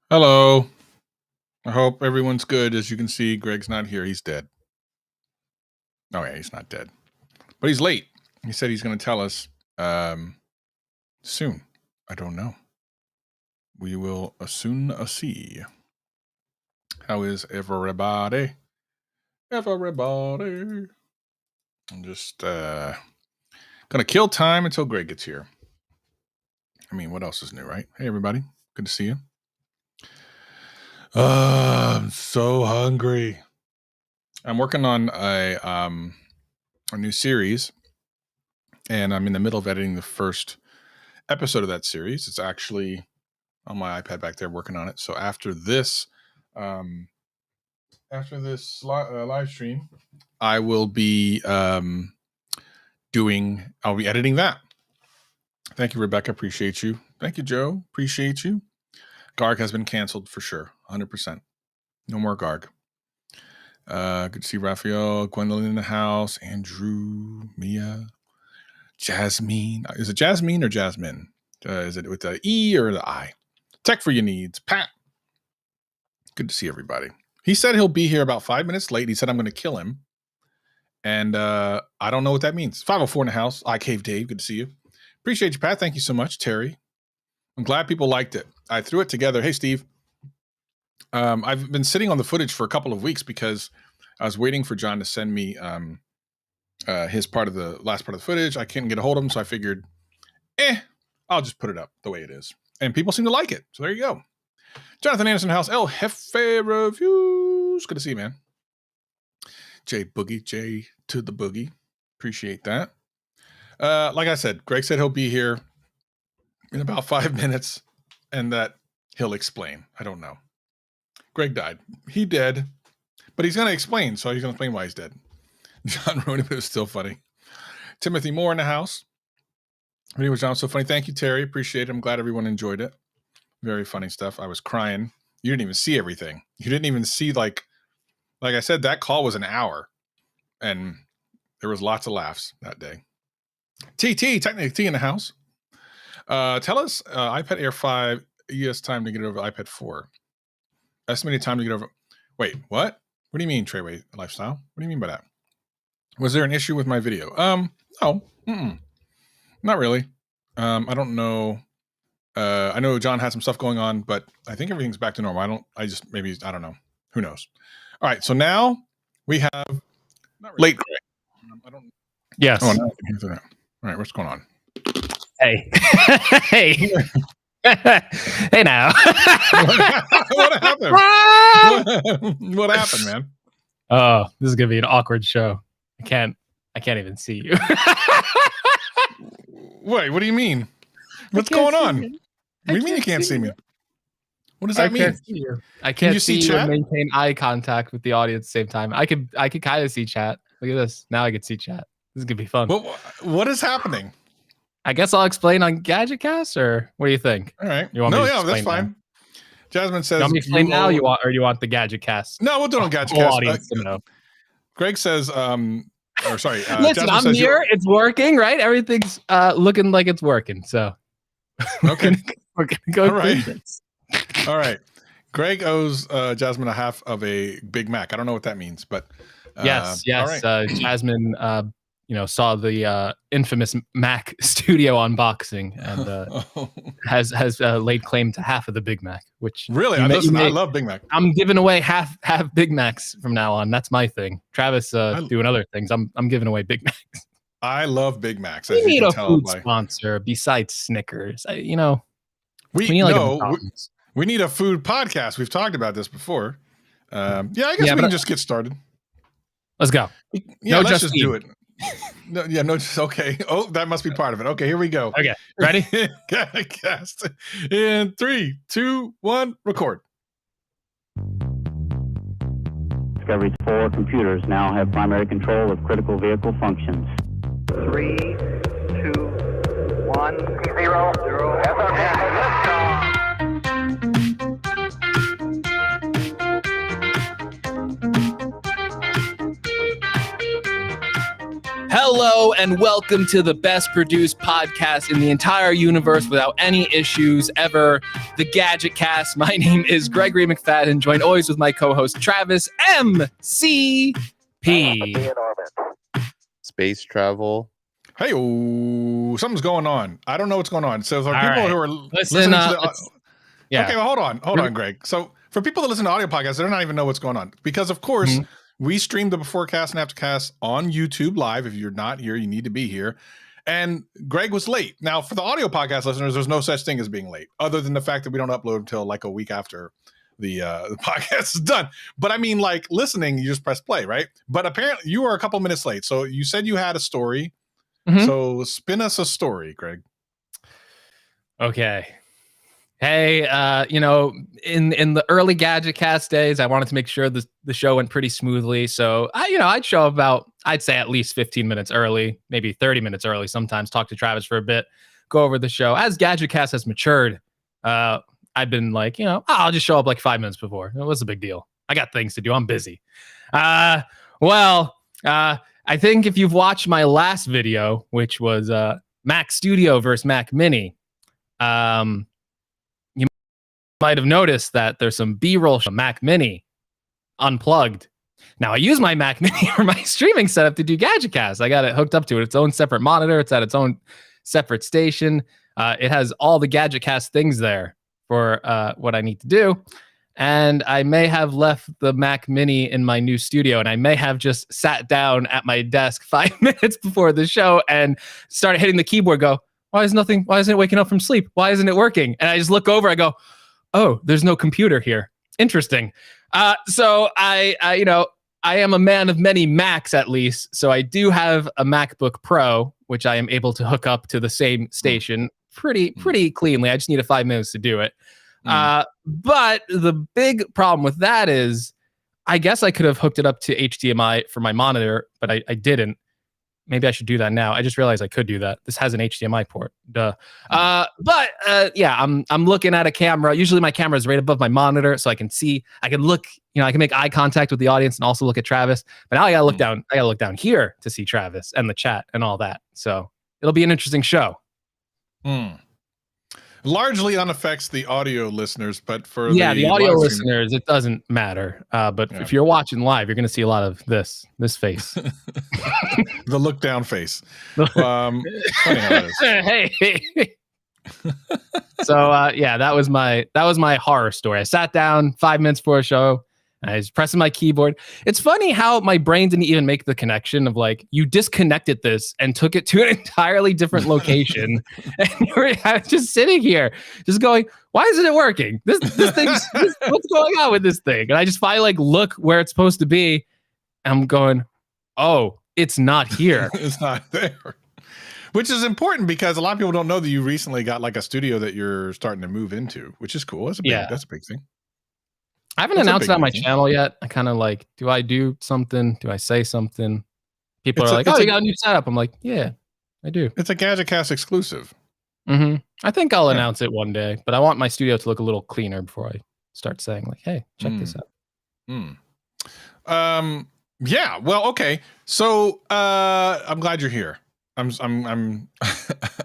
Hello. I hope everyone's good. As you can see, Greg's not here. He's dead. Oh, yeah, he's not dead. But he's late. He said he's going to tell us soon. I don't know. We will soon see. How is everybody? Everybody. I'm just going to kill time until Greg gets here. I mean, what else is new, right? Hey, everybody. Good to see you. I'm so hungry. I'm working on a new series, and I'm in the middle of editing the first episode of that series. It's actually on my iPad back there working on it. So after this live stream, I will be I'll be editing that. Thank you, Rebecca. Appreciate you. Thank you, Joe. Appreciate you. Garg has been canceled for sure. 100%. No more Garg. Good to see Raphael, Gwendolyn in the house, Andrew, Mia, Jasmine. Is it Jasmine or Jasmine? Is it with the E or the I? Tech for your needs. Pat. Good to see everybody. He said he'll be here about 5 minutes late. He said I'm going to kill him. And I don't know what that means. 504 in the house. I Cave Dave. Good to see you. Appreciate you, Pat. Thank you so much, Terry. I'm glad people liked it. I threw it together. Hey, Steve. I've been sitting on the footage for a couple of weeks because I was waiting for John to send me his part of the last part of the footage. I couldn't get a hold of him, so I figured, I'll just put it up the way it is. And people seem to like it. So there you go. Jonathan Anderson House, El Jefe Reviews. Good to see you, man. J Boogie, J to the Boogie. Appreciate that. Like I said, Greg said he'll be here in about 5 minutes and that he'll explain. I don't know. Greg died. He dead, but he's going to explain. So he's going to explain why he's dead. John ruined it, but it was still funny. Timothy Moore in the house. Video was John so funny. Thank you, Terry. Appreciate it. I'm glad everyone enjoyed it. Very funny stuff. I was crying. You didn't even see everything. You didn't even see like I said, that call was an hour, and there was lots of laughs that day. Technically T in the house. Tell us iPad Air 5 ES time to get over iPad 4. Estimated time to get over. Wait, what? What do you mean, Treyway Lifestyle? What do you mean by that? Was there an issue with my video? No. Not really. I don't know. I know John had some stuff going on, but I think everything's back to normal. I don't know. Who knows? All right. So now we have late Greg. I don't. Yes. Oh, no. All right. What's going on? Hey. Hey. Hey now. What happened? What happened, man? Oh, this is gonna be an awkward show. I can't even see you. Wait, what do you mean? What's going on? What do you mean you can't see me? What does that mean? I can't see you and maintain eye contact with the audience at the same time. I could kind of see chat. Look at this. Now I can see chat. This is gonna be fun. What is happening? I guess I'll explain on GadgetCast, or what do you think? All right. You want me to that's fine. Now? Jasmine says, you want me to explain now, or you want the GadgetCast? No, we'll do it on GadgetCast. Audience to know. Greg says, listen, Jasmine I'm says here. It's working, right? Everything's looking like it's working. So okay, we're gonna go right. through this. All right. Greg owes Jasmine a half of a Big Mac. I don't know what that means, but yes. Right. Jasmine, saw the infamous Mac Studio unboxing and has laid claim to half of the Big Mac. Which really, I love Big Mac. I'm giving away half Big Macs from now on. That's my thing. Travis doing other things. I'm giving away Big Macs. I love Big Macs. We need a food sponsor besides Snickers. We need we need a food podcast. We've talked about this before. I guess we can just get started. Let's go. Yeah, let's just do it. Okay. Oh, that must be part of it. Okay, here we go. Okay, ready? Cast in 3, 2, 1, record. Discovery's 4 computers now have primary control of critical vehicle functions. 3, 2, 1, 0, 0. Liftoff. Hello and welcome to the best produced podcast in the entire universe without any issues ever, the Gadget Cast. My name is Gregory McFadden, joined always with my co-host Travis MCP. Space travel. Hey, something's going on. I don't know what's going on. So for All people right. who are Listen, listening to yeah. Okay, well, hold on, Greg. So for people that listen to audio podcasts, they don't even know what's going on because, of course, we stream the Beforecast and Aftercast on YouTube Live. If you're not here, you need to be here. And Greg was late. Now, for the audio podcast listeners, there's no such thing as being late, other than the fact that we don't upload until like a week after the podcast is done. But I mean, like listening, you just press play, right? But apparently, you were a couple minutes late. So you said you had a story. So spin us a story, Greg. Okay. Hey, in the early Gadget Cast days, I wanted to make sure the show went pretty smoothly. So I'd show up about, I'd say at least 15 minutes early, maybe 30 minutes early. Sometimes talk to Travis for a bit, go over the show. As Gadget Cast has matured, I've been like, I'll just show up like 5 minutes before. It was a big deal. I got things to do. I'm busy. I think if you've watched my last video, which was Mac Studio versus Mac Mini, might have noticed that there's some B-roll from Mac Mini unplugged. Now, I use my Mac Mini for my streaming setup to do GadgetCast. I got it hooked up to its own separate monitor. It's at its own separate station. It has all the GadgetCast things there for what I need to do. And I may have left the Mac Mini in my new studio, and I may have just sat down at my desk 5 minutes before the show and started hitting the keyboard, why isn't it waking up from sleep? Why isn't it working? And I just look over, I go, oh, there's no computer here. Interesting. So I am a man of many Macs at least. So I do have a MacBook Pro, which I am able to hook up to the same station pretty cleanly. I just need 5 minutes to do it. But the big problem with that is, I guess I could have hooked it up to HDMI for my monitor, but I didn't. Maybe I should do that now. I just realized I could do that. This has an HDMI port. Duh. But I'm looking at a camera. Usually my camera is right above my monitor, so I can see. I can look. I can make eye contact with the audience and also look at Travis. But now I gotta look down. I gotta look down here to see Travis and the chat and all that. So it'll be an interesting show. Largely unaffects the audio listeners, but for the audio listeners, it doesn't matter. But if you're watching live, you're going to see a lot of this face, the look down face. Funny how it is. Hey. So that was my horror story. I sat down 5 minutes before a show. I was pressing my keyboard. It's funny how my brain didn't even make the connection of like, you disconnected this and took it to an entirely different location. And I was just sitting here just going, why isn't it working? This thing's, what's going on with this thing? And I just finally look where it's supposed to be. And I'm going, oh, it's not here. It's not there. Which is important because a lot of people don't know that you recently got like a studio that you're starting to move into, which is cool. That's a big thing. I haven't announced it on my channel yet. I kind of do I do something? Do I say something? People are like, oh, you got a new setup. I'm like, yeah, I do. It's a GadgetCast exclusive. I think I'll announce it one day, but I want my studio to look a little cleaner before I start saying like, hey, check this out. Yeah, well, okay. So I'm glad you're here. I'm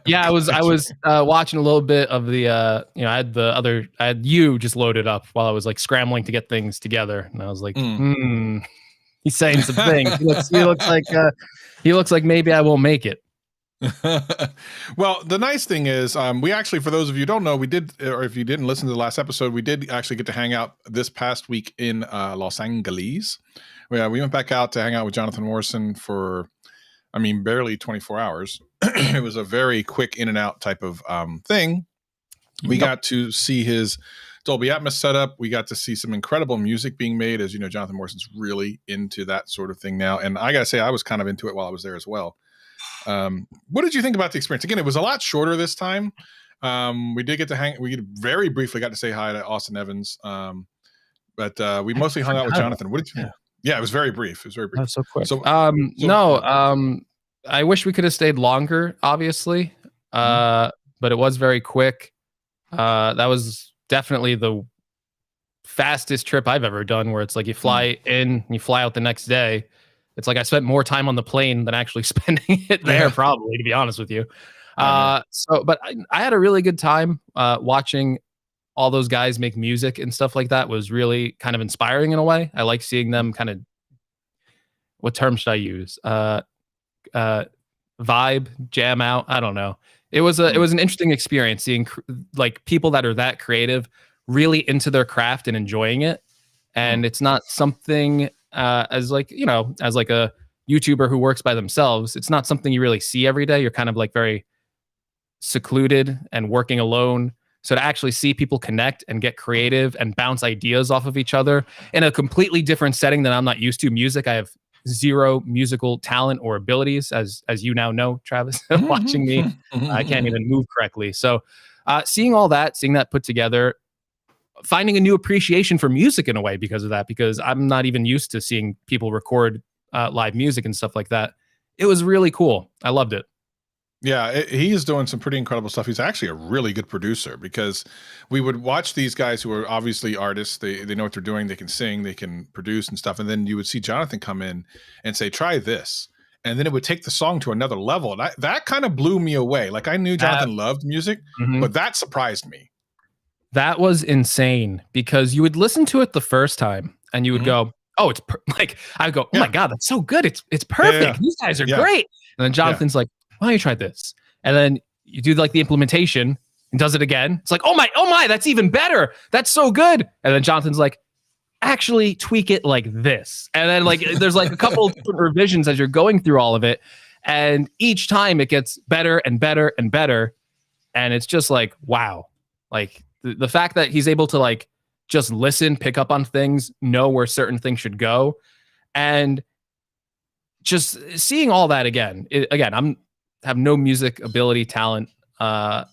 yeah, I was watching a little bit of the I had you just loaded up while I was like scrambling to get things together, and I was like, he's saying some things. He looks like maybe I won't make it. Well, the nice thing is, we actually, for those of you who don't know, we did, or if you didn't listen to the last episode, we did actually get to hang out this past week in Los Angeles. We went back out to hang out with Jonathan Morrison for, barely 24 hours. It was a very quick in and out type of thing. We got to see his Dolby Atmos setup. We got to see some incredible music being made. As you know, Jonathan Morrison's really into that sort of thing now. And I got to say, I was kind of into it while I was there as well. What did you think about the experience? Again, it was a lot shorter this time. We did get to we very briefly got to say hi to Austin Evans. But we mostly hung out with Jonathan. What did you think? Yeah, it was very brief. It was very brief. That's so quick. I wish we could have stayed longer, obviously. But it was very quick. That was definitely the fastest trip I've ever done, where it's like you fly in, you fly out the next day. It's like I spent more time on the plane than actually spending it there, probably, to be honest with you. But I had a really good time watching all those guys make music and stuff like that. Was really kind of inspiring in a way. I like seeing them kind of, what term should I use? Vibe, jam out. I don't know. It was an interesting experience seeing like people that are that creative really into their craft and enjoying it. And it's not something as like, you know, as like a YouTuber who works by themselves, it's not something you really see every day. You're kind of like very secluded and working alone. So to actually see people connect and get creative and bounce ideas off of each other in a completely different setting than I'm not used to. Music, I have zero musical talent or abilities, as you now know, Travis, watching me. I can't even move correctly. So seeing all that, seeing that put together, finding a new appreciation for music in a way because of that, because I'm not even used to seeing people record live music and stuff like that. It was really cool. I loved it. Yeah, he is doing some pretty incredible stuff. He's actually a really good producer, because we would watch these guys who are obviously artists. They know what they're doing. They can sing, they can produce and stuff. And then you would see Jonathan come in and say, try this. And then it would take the song to another level. And that kind of blew me away. Like, I knew Jonathan loved music, but that surprised me. That was insane, because you would listen to it the first time and you would go, oh, it's like, I would go, oh my God, that's so good. It's perfect. These guys are great. And then Jonathan's like, why don't you try this? And then you do like the implementation and does it again. It's like, oh my, that's even better. That's so good. And then Jonathan's like, actually tweak it like this. And then like, there's like a couple different revisions as you're going through all of it. And each time it gets better and better and better. And it's just like, wow. Like the fact that he's able to like just listen, pick up on things, know where certain things should go. And just seeing all that again, I'm have no music ability, talent.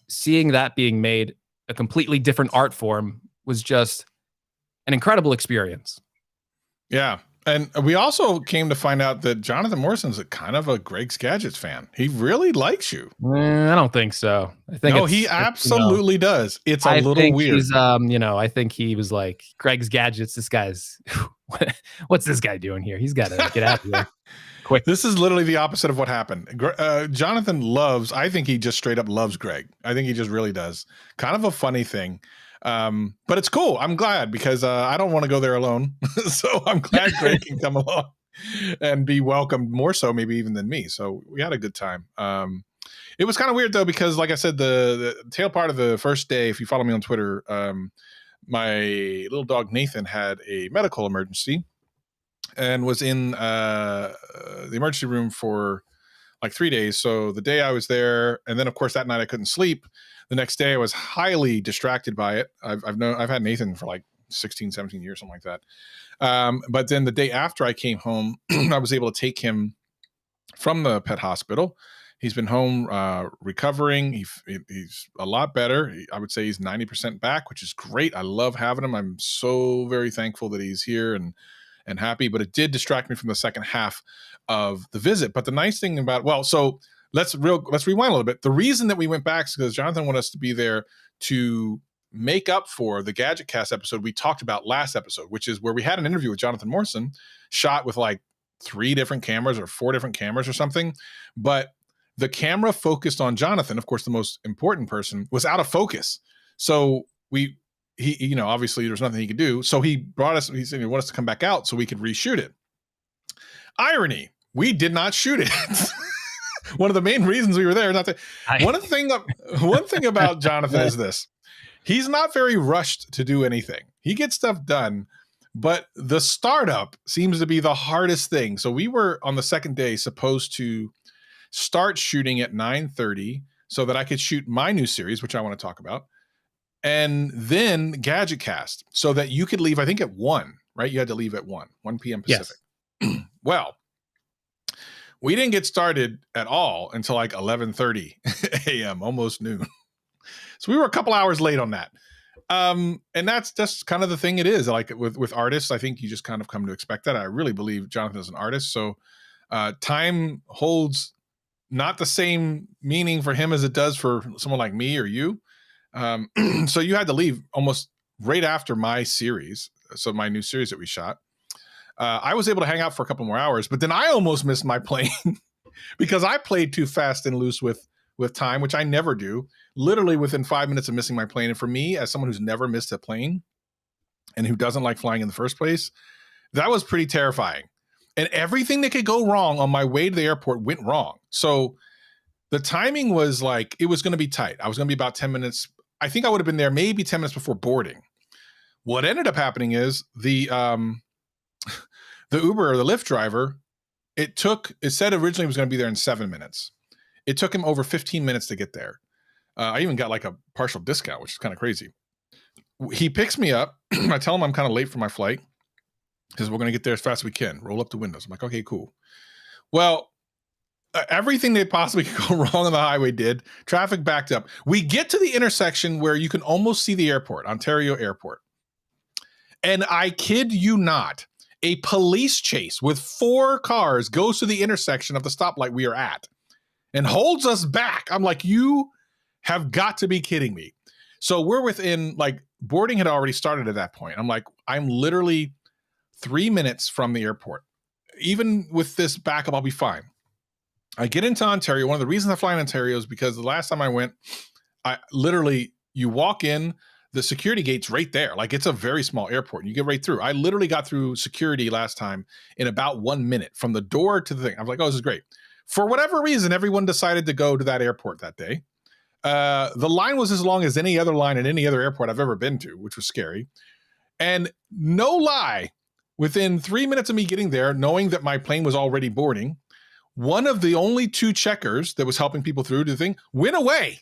Seeing that being made a completely different art form was just an incredible experience. Yeah. And we also came to find out that Jonathan Morrison's kind of a Greg's Gadgets fan. He really likes you. I don't think so. I think he absolutely does. It's a little weird. He's, I think he was like, Greg's Gadgets, this guy's, what's this guy doing here? He's got to get out of here. Quick. This is literally the opposite of what happened. Jonathan I think he just straight up loves Greg. I think he just really does. Kind of a funny thing. But it's cool. I'm glad, because I don't want to go there alone. So I'm glad Greg can come along and be welcomed more so maybe even than me. So we had a good time. It was kind of weird though, because like I said, the tail part of the first day, if you follow me on Twitter, my little dog Nathan had a medical emergency and was in the emergency room for like 3 days. So the day I was there, and then of course that night I couldn't sleep. The next day I was highly distracted by it. I've had Nathan for like 16, 17 years, something like that. But then the day after I came home, I was able to take him from the pet hospital. He's been home recovering. He's a lot better. I would say he's 90% back, which is great. I love having him. I'm so very thankful that he's here and happy, but it did distract me from the second half of the visit. But the nice thing about, so let's rewind a little bit. The reason that we went back is because Jonathan wanted us to be there to make up for the Gadget Cast episode we talked about last episode, which is where we had an interview with Jonathan Morrison, shot with like 3 different cameras or 4 different cameras or something. But the camera focused on Jonathan, of course, the most important person, was out of focus. So he obviously there's nothing he could do. So he said he wanted us to come back out so we could reshoot it. Irony, we did not shoot it. One of the main reasons we were there, one thing about Jonathan is this. He's not very rushed to do anything. He gets stuff done, but the startup seems to be the hardest thing. So we were on the second day supposed to start shooting at 9:30 so that I could shoot my new series, which I want to talk about. And then Gadget Cast, so that you could leave, I think at 1, right? You had to leave at 1 p.m. Pacific. Yes. Well, we didn't get started at all until like 11:30 a.m., almost noon. So we were a couple hours late on that. And that's just kind of the thing it is. Like with artists, I think you just kind of come to expect that. I really believe Jonathan is an artist. So time holds not the same meaning for him as it does for someone like me or you. So you had to leave almost right after my series. So my new series that we shot. I was able to hang out for a couple more hours, but then I almost missed my plane because I played too fast and loose with time, which I never do. Literally within 5 minutes of missing my plane. And for me, as someone who's never missed a plane and who doesn't like flying in the first place, that was pretty terrifying. And everything that could go wrong on my way to the airport went wrong. So the timing was like, it was going to be tight. I was going to be about 10 minutes. I think I would have been there maybe 10 minutes before boarding. What ended up happening is the Uber or the Lyft driver, it said originally it was going to be there in 7 minutes. It took him over 15 minutes to get there. I even got like a partial discount, which is kind of crazy. He picks me up. I tell him I'm kind of late for my flight because we're going to get there as fast as we can. Roll up the windows. I'm like, okay, cool. Well, everything that possibly could go wrong on the highway did. Traffic backed up. We get to the intersection where you can almost see the airport, Ontario Airport. And I kid you not, a police chase with 4 cars goes to the intersection of the stoplight we are at and holds us back. I'm like, you have got to be kidding me. So we're within, like, boarding had already started at that point. I'm like, I'm literally 3 minutes from the airport. Even with this backup, I'll be fine. I get into Ontario. One of the reasons I fly in Ontario is because the last time I went, you walk in, the security gate's right there. Like, it's a very small airport and you get right through. I literally got through security last time in about 1 minute from the door to the thing. I was like, oh, this is great. For whatever reason, everyone decided to go to that airport that day. The line was as long as any other line at any other airport I've ever been to, which was scary. And no lie, within 3 minutes of me getting there, knowing that my plane was already boarding, one of the only 2 checkers that was helping people through the thing went away.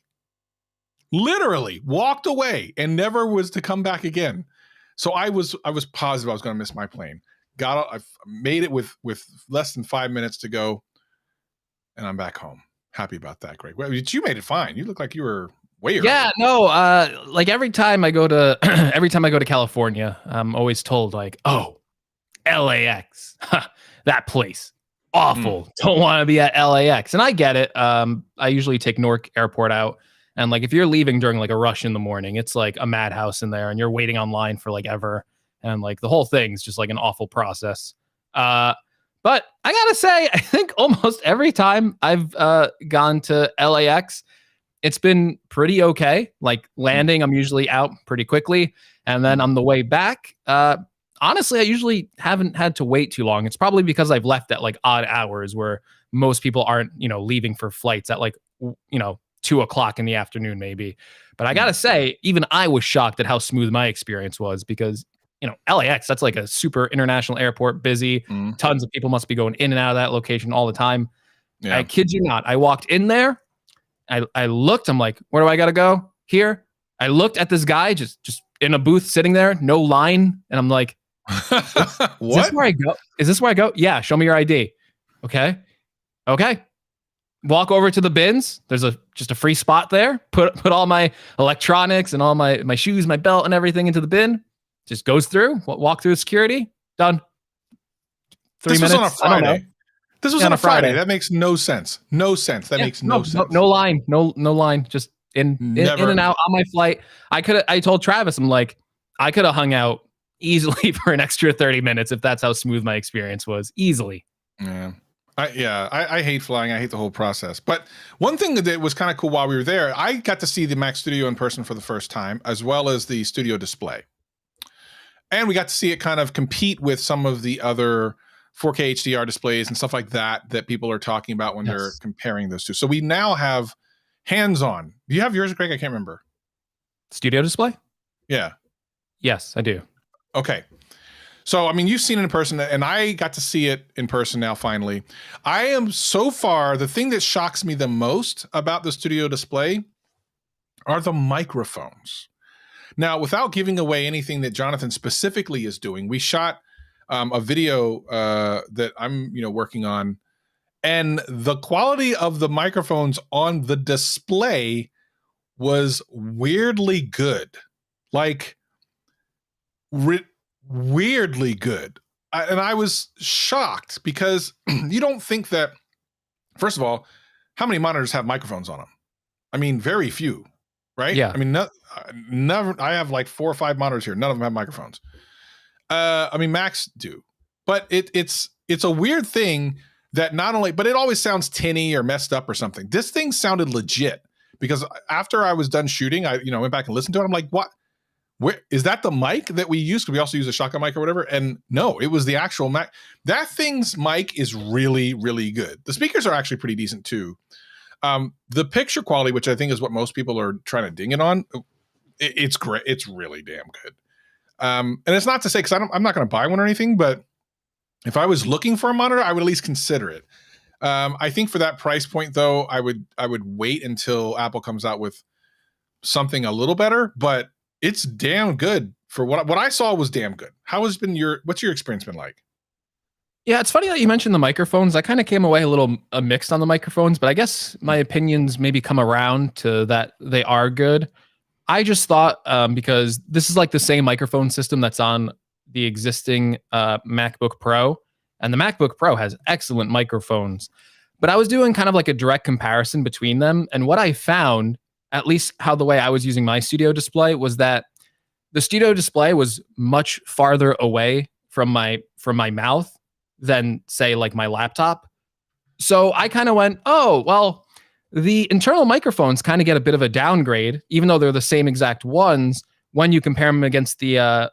Literally walked away and never was to come back again. So I was positive I was going to miss my plane. I made it with less than 5 minutes to go, and I'm back home. Happy about that, Greg. Well, you made it fine. You look like you were way early. Yeah, no. Like every time I go to California, I'm always told like, oh, LAX, that place. Awful. Don't want to be at LAX. And I get it. I usually take Newark Airport out. And like if you're leaving during like a rush in the morning, it's like a madhouse in there and you're waiting online for like ever. And like the whole thing's just like an awful process. But I gotta say, I think almost every time I've gone to LAX, it's been pretty okay. Like landing, I'm usually out pretty quickly. And then on the way back, honestly, I usually haven't had to wait too long. It's probably because I've left at like odd hours where most people aren't, leaving for flights at like, 2:00 in the afternoon, maybe. But I gotta say, even I was shocked at how smooth my experience was because, LAX, that's like a super international airport, busy. Tons of people must be going in and out of that location all the time. Yeah. I kid you not. I walked in there. I looked, I'm like, where do I gotta go? Here. I looked at this guy just in a booth sitting there, no line. And I'm like, what? Is this where I go? Is this where I go? Yeah, show me your ID. Okay. Walk over to the bins. There's just a free spot there. Put all my electronics and all my shoes, my belt and everything into the bin. Just goes through, walk through security, done. 3 minutes. Was on a Friday. This was on a Friday. That makes no sense. No sense. That makes no sense. No line. No line. Just in and out on my flight. I told Travis, I'm like, I could have hung out easily for an extra 30 minutes if that's how smooth my experience was. Easily. Yeah. I hate flying. I hate the whole process. But one thing that was kind of cool while we were there, I got to see the Mac Studio in person for the first time, as well as the studio display. And we got to see it kind of compete with some of the other 4K HDR displays and stuff like that people are talking about when they're comparing those two. So we now have hands-on. Do you have yours, Greg? I can't remember. Studio display? Yeah. Yes, I do. Okay. So, I mean, you've seen it in person, and I got to see it in person now, finally. I am so far, the thing that shocks me the most about the studio display are the microphones. Now, without giving away anything that Jonathan specifically is doing, we shot a video that I'm, working on, and the quality of the microphones on the display was weirdly good. Like, weirdly good. And I was shocked because you don't think that, first of all, how many monitors have microphones on them? I mean, very few, right? Yeah. I mean, never. I have like 4 or 5 monitors here. None of them have microphones. I mean, Macs do. but it's a weird thing that not only, but it always sounds tinny or messed up or something. This thing sounded legit because after I was done shooting, I went back and listened to it. I'm like, what? Where is that the mic that we use? We also use a shotgun mic or whatever. And no, it was the actual mic. That thing's mic is really, really good. The speakers are actually pretty decent too. The picture quality, which I think is what most people are trying to ding it on, it's great. It's really damn good. And it's not to say, because I'm not going to buy one or anything, but if I was looking for a monitor, I would at least consider it. I think for that price point, though, I would wait until Apple comes out with something a little better. But it's damn good for what I saw was damn good. What's your experience been like? Yeah, it's funny that you mentioned the microphones. I kind of came away a little mixed on the microphones, but I guess my opinions maybe come around to that they are good. I just thought because this is like the same microphone system that's on the existing MacBook Pro, and the MacBook Pro has excellent microphones. But I was doing kind of like a direct comparison between them, and what I found, at least how the way I was using my studio display, was that the studio display was much farther away from my mouth than, say, like my laptop. So I kind of went, oh, well, the internal microphones kind of get a bit of a downgrade, even though they're the same exact ones. When you compare them against the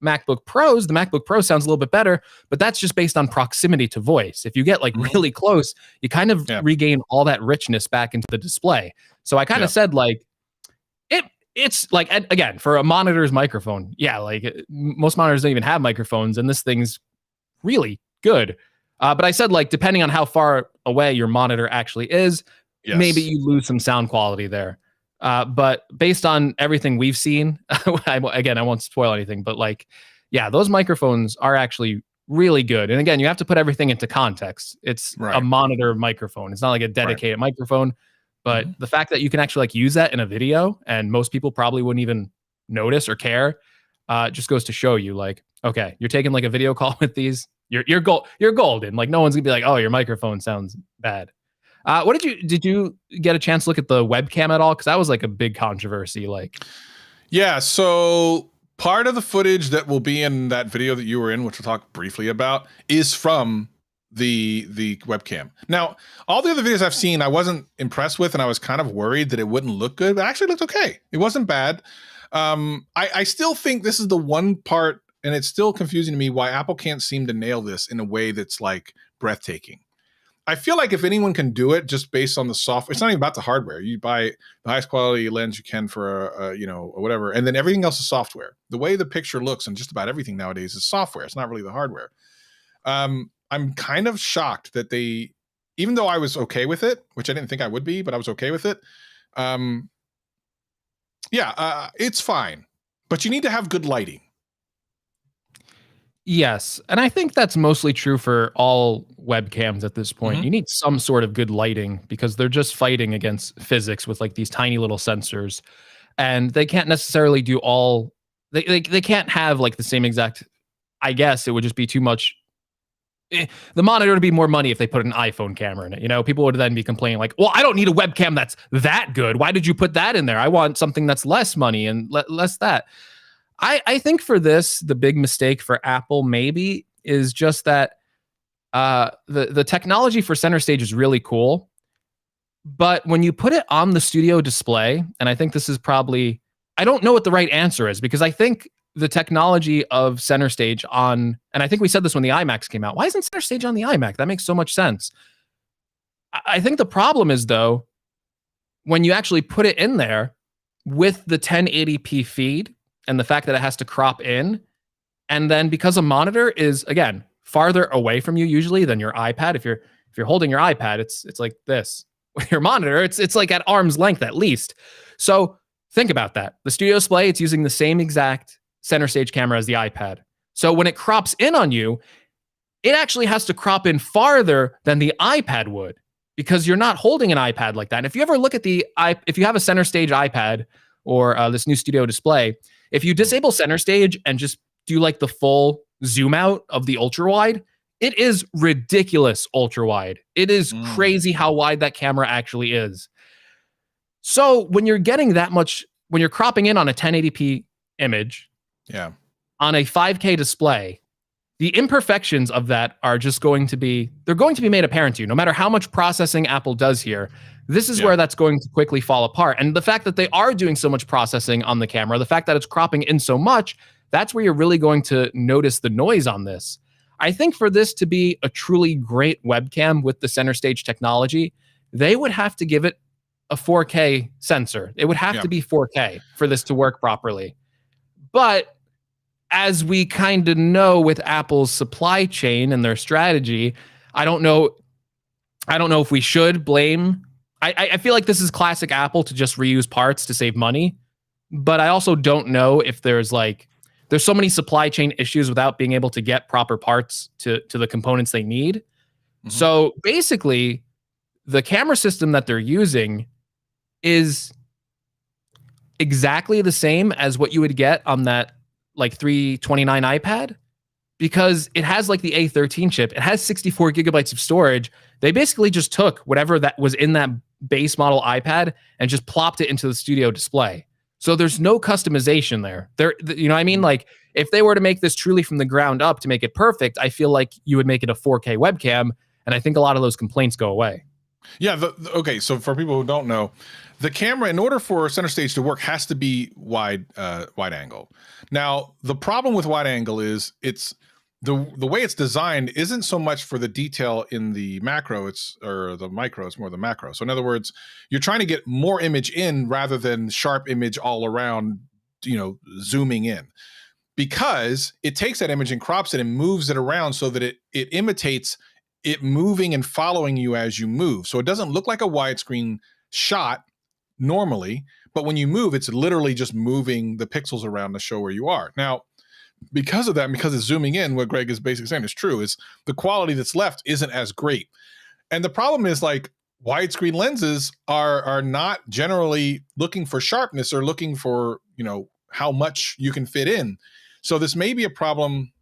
MacBook Pros, the MacBook Pro sounds a little bit better, but that's just based on proximity to voice. If you get like really close, you kind of regain all that richness back into the display. So I kind of said like, it's like, again, for a monitor's microphone, like most monitors don't even have microphones, and this thing's really good. But I said, like, depending on how far away your monitor actually is, maybe you lose some sound quality there. But based on everything we've seen, I won't spoil anything, but like, those microphones are actually really good. And again, you have to put everything into context. It's a monitor microphone. It's not like a dedicated microphone, but the fact that you can actually like use that in a video, and most people probably wouldn't even notice or care, just goes to show you, like, okay, you're taking like a video call with these, you're golden. Like, no one's gonna be like, oh, your microphone sounds bad. What did you get a chance to look at the webcam at all? Because that was like a big controversy. Like, so part of the footage that will be in that video that you were in, which we'll talk briefly about, is from the webcam. Now, all the other videos I've seen, I wasn't impressed with, and I was kind of worried that it wouldn't look good, but it actually looked okay. It wasn't bad. I still think this is the one part, and it's still confusing to me why Apple can't seem to nail this in a way that's like breathtaking. I feel like if anyone can do it just based on the software, it's not even about the hardware. You buy the highest quality lens you can for or whatever, and then everything else is software. The way the picture looks and just about everything nowadays is software. It's not really the hardware. I'm kind of shocked that they, even though I was okay with it, which I didn't think I would be, but I was okay with it. It's fine, but you need to have good lighting. Yes, and I think that's mostly true for all webcams at this point. You need some sort of good lighting because they're just fighting against physics with like these tiny little sensors, and they can't necessarily do all. They can't have like the same exact. I guess it would just be too much. The monitor would be more money if they put an iPhone camera in it. People would then be complaining like, well, I don't need a webcam that's that good. Why did you put that in there? I want something that's less money and less that. I think for this, the big mistake for Apple maybe is just that the technology for center stage is really cool. But when you put it on the studio display, and I think this is probably, I don't know what the right answer is, because I think the technology of center stage on, and I think we said this when the iMacs came out, why isn't center stage on the iMac? That makes so much sense. I think the problem is, though, when you actually put it in there with the 1080p feed and the fact that it has to crop in, and then because a monitor is, again, farther away from you usually than your iPad. If you're holding your iPad, it's like this. With your monitor, it's like at arm's length at least. So think about that. The studio display, it's using the same exact center stage camera as the iPad. So when it crops in on you, it actually has to crop in farther than the iPad would, because you're not holding an iPad like that. And if you ever look at if you have a center stage iPad or this new studio display, if you disable center stage and just do like the full zoom out of the ultra wide, it is ridiculous ultra wide. It is crazy how wide that camera actually is. So when you're getting that much, when you're cropping in on a 1080p image, on a 5K display, the imperfections of that are just going to be made apparent to you. No matter how much processing Apple does here, this is where that's going to quickly fall apart. And the fact that they are doing so much processing on the camera, the fact that it's cropping in so much, that's where you're really going to notice the noise on this. I think for this to be a truly great webcam with the center stage technology, they would have to give it a 4K sensor. It would have to be 4K for this to work properly. But as we kind of know with Apple's supply chain and their strategy, I don't know if we should blame. I feel like this is classic Apple to just reuse parts to save money. But I also don't know if there's so many supply chain issues without being able to get proper parts to the components they need. Mm-hmm. So basically, the camera system that they're using is exactly the same as what you would get on that 329 iPad, because it has the A13 chip. It has 64 gigabytes of storage. They basically just took whatever that was in that base model iPad and just plopped it into the studio display. So there's no customization there. You know what I mean? If they were to make this truly from the ground up to make it perfect, I feel like you would make it a 4K webcam, and I think a lot of those complaints go away. Yeah. Okay. So for people who don't know, the camera, in order for center stage to work, has to be wide angle. Now, the problem with wide angle is it's the way it's designed isn't so much for the detail in the macro, or the micro. It's more the macro. So in other words, you're trying to get more image in rather than sharp image all around, zooming in, because it takes that image and crops it and moves it around so that it imitates it moving and following you as you move. So it doesn't look like a widescreen shot normally, but when you move, it's literally just moving the pixels around to show where you are. Now, because of that, because it's zooming in, what Greg is basically saying is true, is the quality that's left isn't as great. And the problem is widescreen lenses are not generally looking for sharpness or looking for, how much you can fit in. So this may be a problem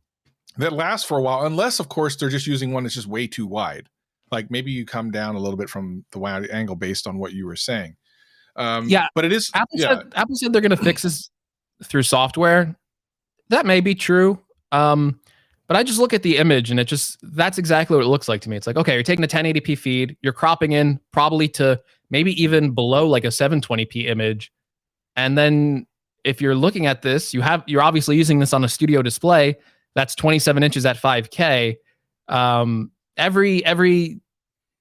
that lasts for a while, unless, of course, they're just using one that's just way too wide. Maybe you come down a little bit from the wide angle based on what you were saying. But it is. Apple said they're going to fix this through software. That may be true. But I just look at the image and that's exactly what it looks like to me. It's okay, you're taking a 1080p feed, you're cropping in probably to maybe even below a 720p image. And then if you're looking at this, you're obviously using this on a studio display. That's 27 inches at 5K. Every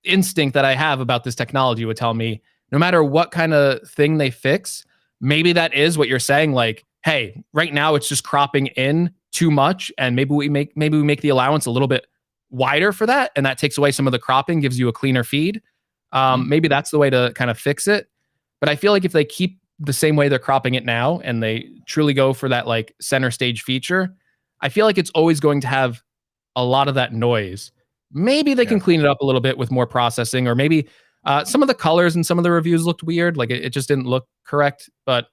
instinct that I have about this technology would tell me, no matter what kind of thing they fix, maybe that is what you're saying. Hey, right now it's just cropping in too much, and maybe we make the allowance a little bit wider for that, and that takes away some of the cropping, gives you a cleaner feed. Maybe that's the way to kind of fix it. But I feel like if they keep the same way they're cropping it now, and they truly go for that center stage feature, I feel like it's always going to have a lot of that noise. Maybe they can clean it up a little bit with more processing, or maybe some of the colors and some of the reviews looked weird. It just didn't look correct, but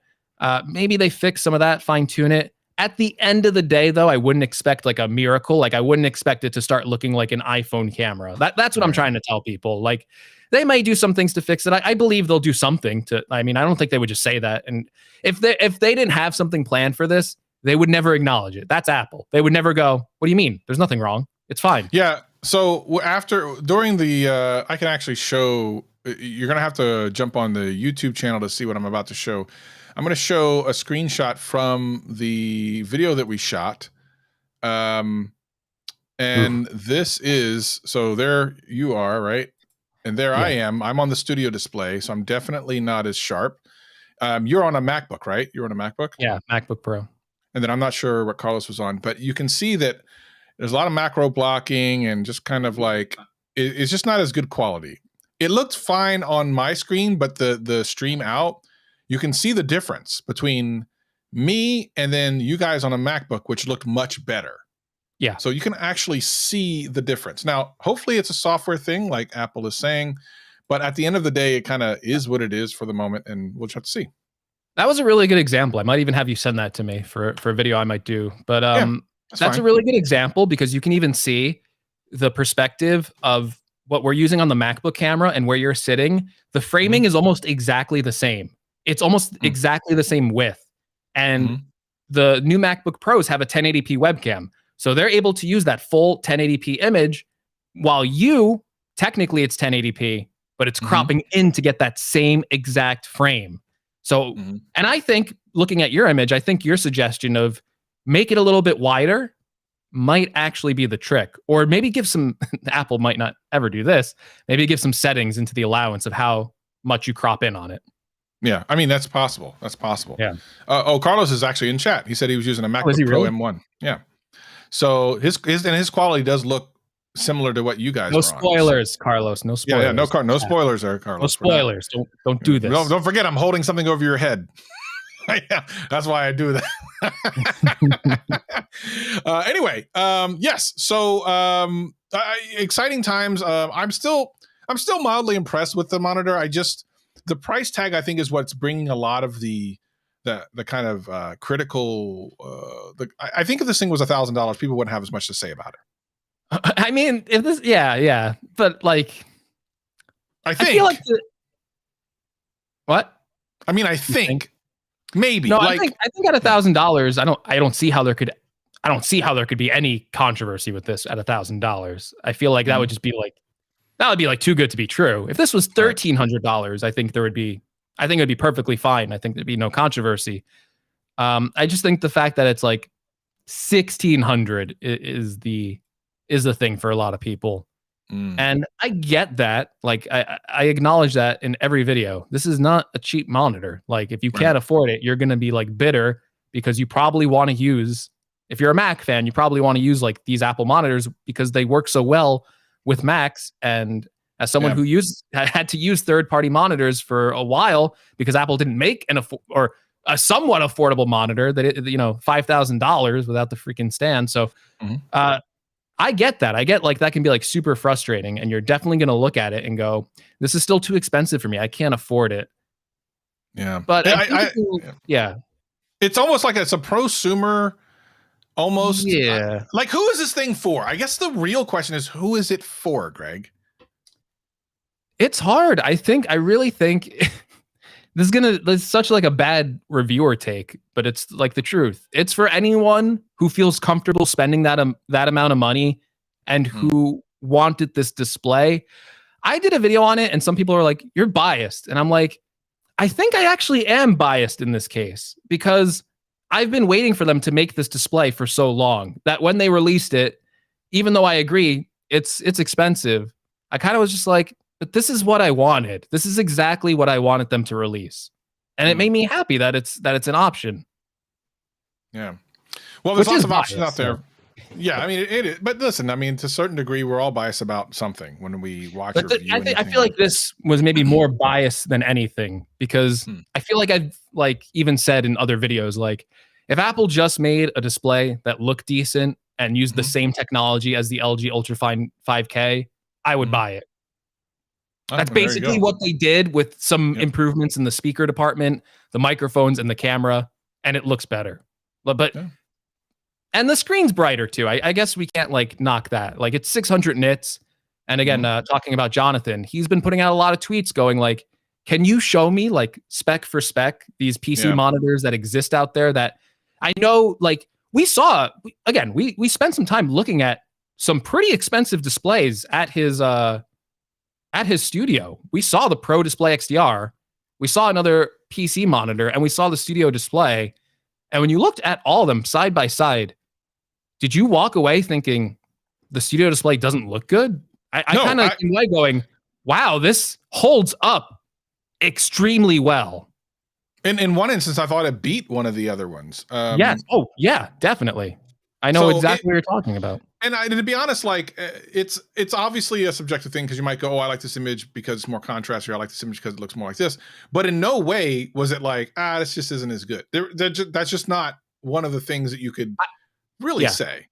maybe they fix some of that, fine tune it. At the end of the day, though, I wouldn't expect a miracle. I wouldn't expect it to start looking like an iPhone camera. That's what I'm trying to tell people. They may do some things to fix it. I believe they'll do something to. I don't think they would just say that. And if they didn't have something planned for this, they would never acknowledge it. That's Apple. They would never go, what do you mean? There's nothing wrong. It's fine. Yeah. So during the, I can actually show, you're going to have to jump on the YouTube channel to see what I'm about to show. I'm going to show a screenshot from the video that we shot. And this is, so there you are, right? And there I am. I'm on the studio display, so I'm definitely not as sharp. You're on a MacBook, right? You're on a MacBook? Yeah, MacBook Pro. And then I'm not sure what Carlos was on, but you can see that there's a lot of macro blocking and just kind of it's just not as good quality. It looked fine on my screen, but the stream out, you can see the difference between me and then you guys on a MacBook, which looked much better. Yeah. So you can actually see the difference. Now, hopefully it's a software thing like Apple is saying, but at the end of the day, it kind of is what it is for the moment, and we'll just have to see. That was a really good example. I might even have you send that to me for a video I might do. But that's fine. A really good example, because you can even see the perspective of what we're using on the MacBook camera and where you're sitting. The framing is almost exactly the same. It's almost exactly the same width. And the new MacBook Pros have a 1080p webcam. So they're able to use that full 1080p image while technically it's 1080p, but it's cropping in to get that same exact frame. So, and I think looking at your image, I think your suggestion of make it a little bit wider might actually be the trick. Or maybe give some, Apple might not ever do this, maybe give some settings into the allowance of how much you crop in on it. Yeah, I mean, that's possible. That's possible. Yeah. Carlos is actually in chat. He said he was using a MacBook Pro M1. Yeah. So his quality does look similar to what you guys. No spoilers, Carlos. No spoilers. Yeah, no spoilers there, Carlos. No spoilers. Don't do this. Don't forget, I'm holding something over your head. Yeah, that's why I do that. Anyway, yes. So exciting times. I'm still mildly impressed with the monitor. The price tag, I think, is what's bringing a lot of the kind of critical. I think if this thing was $1,000, people wouldn't have as much to say about it. I mean, if this, yeah, but like, I feel like what? I mean, I think maybe. No, I think at $1,000, I don't see how there could be any controversy with this at $1,000. I feel like that would just be like, that would be like too good to be true. If this was $1,300, I think it would be perfectly fine. I think there'd be no controversy. I just think the fact that it's like $1,600 is the thing for a lot of people. And I get that. Like I acknowledge that in every video. This is not a cheap monitor. Like if you can't afford it, you're going to be like bitter because you probably want to use, if you're a Mac fan, you probably want to use like these Apple monitors because they work so well with Macs. And as someone who had to use third-party monitors for a while because Apple didn't make a somewhat affordable monitor that $5,000 without the freaking stand. So I get that. I get like that can be like super frustrating, and you're definitely going to look at it and go, "This is still too expensive for me. I can't afford it." Yeah, but it's almost like it's a prosumer. Almost. Yeah. Like, who is this thing for? I guess the real question is, who is it for, Greg? It's hard. I really think this is such like a bad reviewer take, but it's like the truth. It's for anyone who feels comfortable spending that amount of money and who wanted this display. I did a video on it and some people are like, you're biased. And I'm like, I think I actually am biased in this case because I've been waiting for them to make this display for so long that when they released it, even though I agree it's expensive, I kind of was just like, but this is what I wanted. This is exactly what I wanted them to release. And it made me happy that it's an option. Yeah. Well, there's lots of options out there. Yeah, I mean, it is. But listen, I mean, to a certain degree, we're all biased about something when we watch a review. I feel like this was maybe more biased than anything because I feel like I've like even said in other videos, like if Apple just made a display that looked decent and used the same technology as the LG Ultrafine 5K, I would buy it. That's basically what they did with some improvements in the speaker department, the microphones, and the camera, and it looks better. But and the screen's brighter too. I guess we can't like knock that. Like it's 600 nits. And again, talking about Jonathan, he's been putting out a lot of tweets going like, can you show me like spec for spec these PC monitors that exist out there that I know like we saw, again, we spent some time looking at some pretty expensive displays at his studio. We saw the Pro Display XDR. We saw another PC monitor and we saw the studio display. And when you looked at all of them side by side, did you walk away thinking the studio display doesn't look good? I kind of came away going, wow, this holds up extremely well. In one instance, I thought it beat one of the other ones. Yes. Oh, yeah, definitely. I know exactly what you're talking about. And to be honest, like it's obviously a subjective thing because you might go, oh, I like this image because it's more contrast, or I like this image because it looks more like this. But in no way was it like, this just isn't as good. That's just not one of the things that you could really say.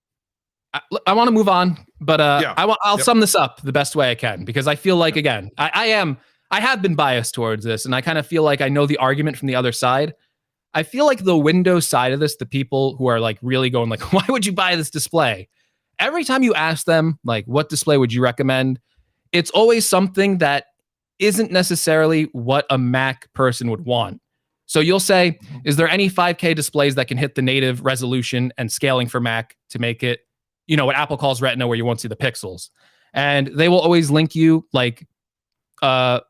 I want to move on, but I'll sum this up the best way I can because I feel like again, I have been biased towards this, and I kind of feel like I know the argument from the other side. I feel like the Windows side of this, the people who are like really going like, why would you buy this display? Every time you ask them, like, what display would you recommend? It's always something that isn't necessarily what a Mac person would want. So you'll say, is there any 5K displays that can hit the native resolution and scaling for Mac to make it what Apple calls Retina, where you won't see the pixels. And they will always link you like a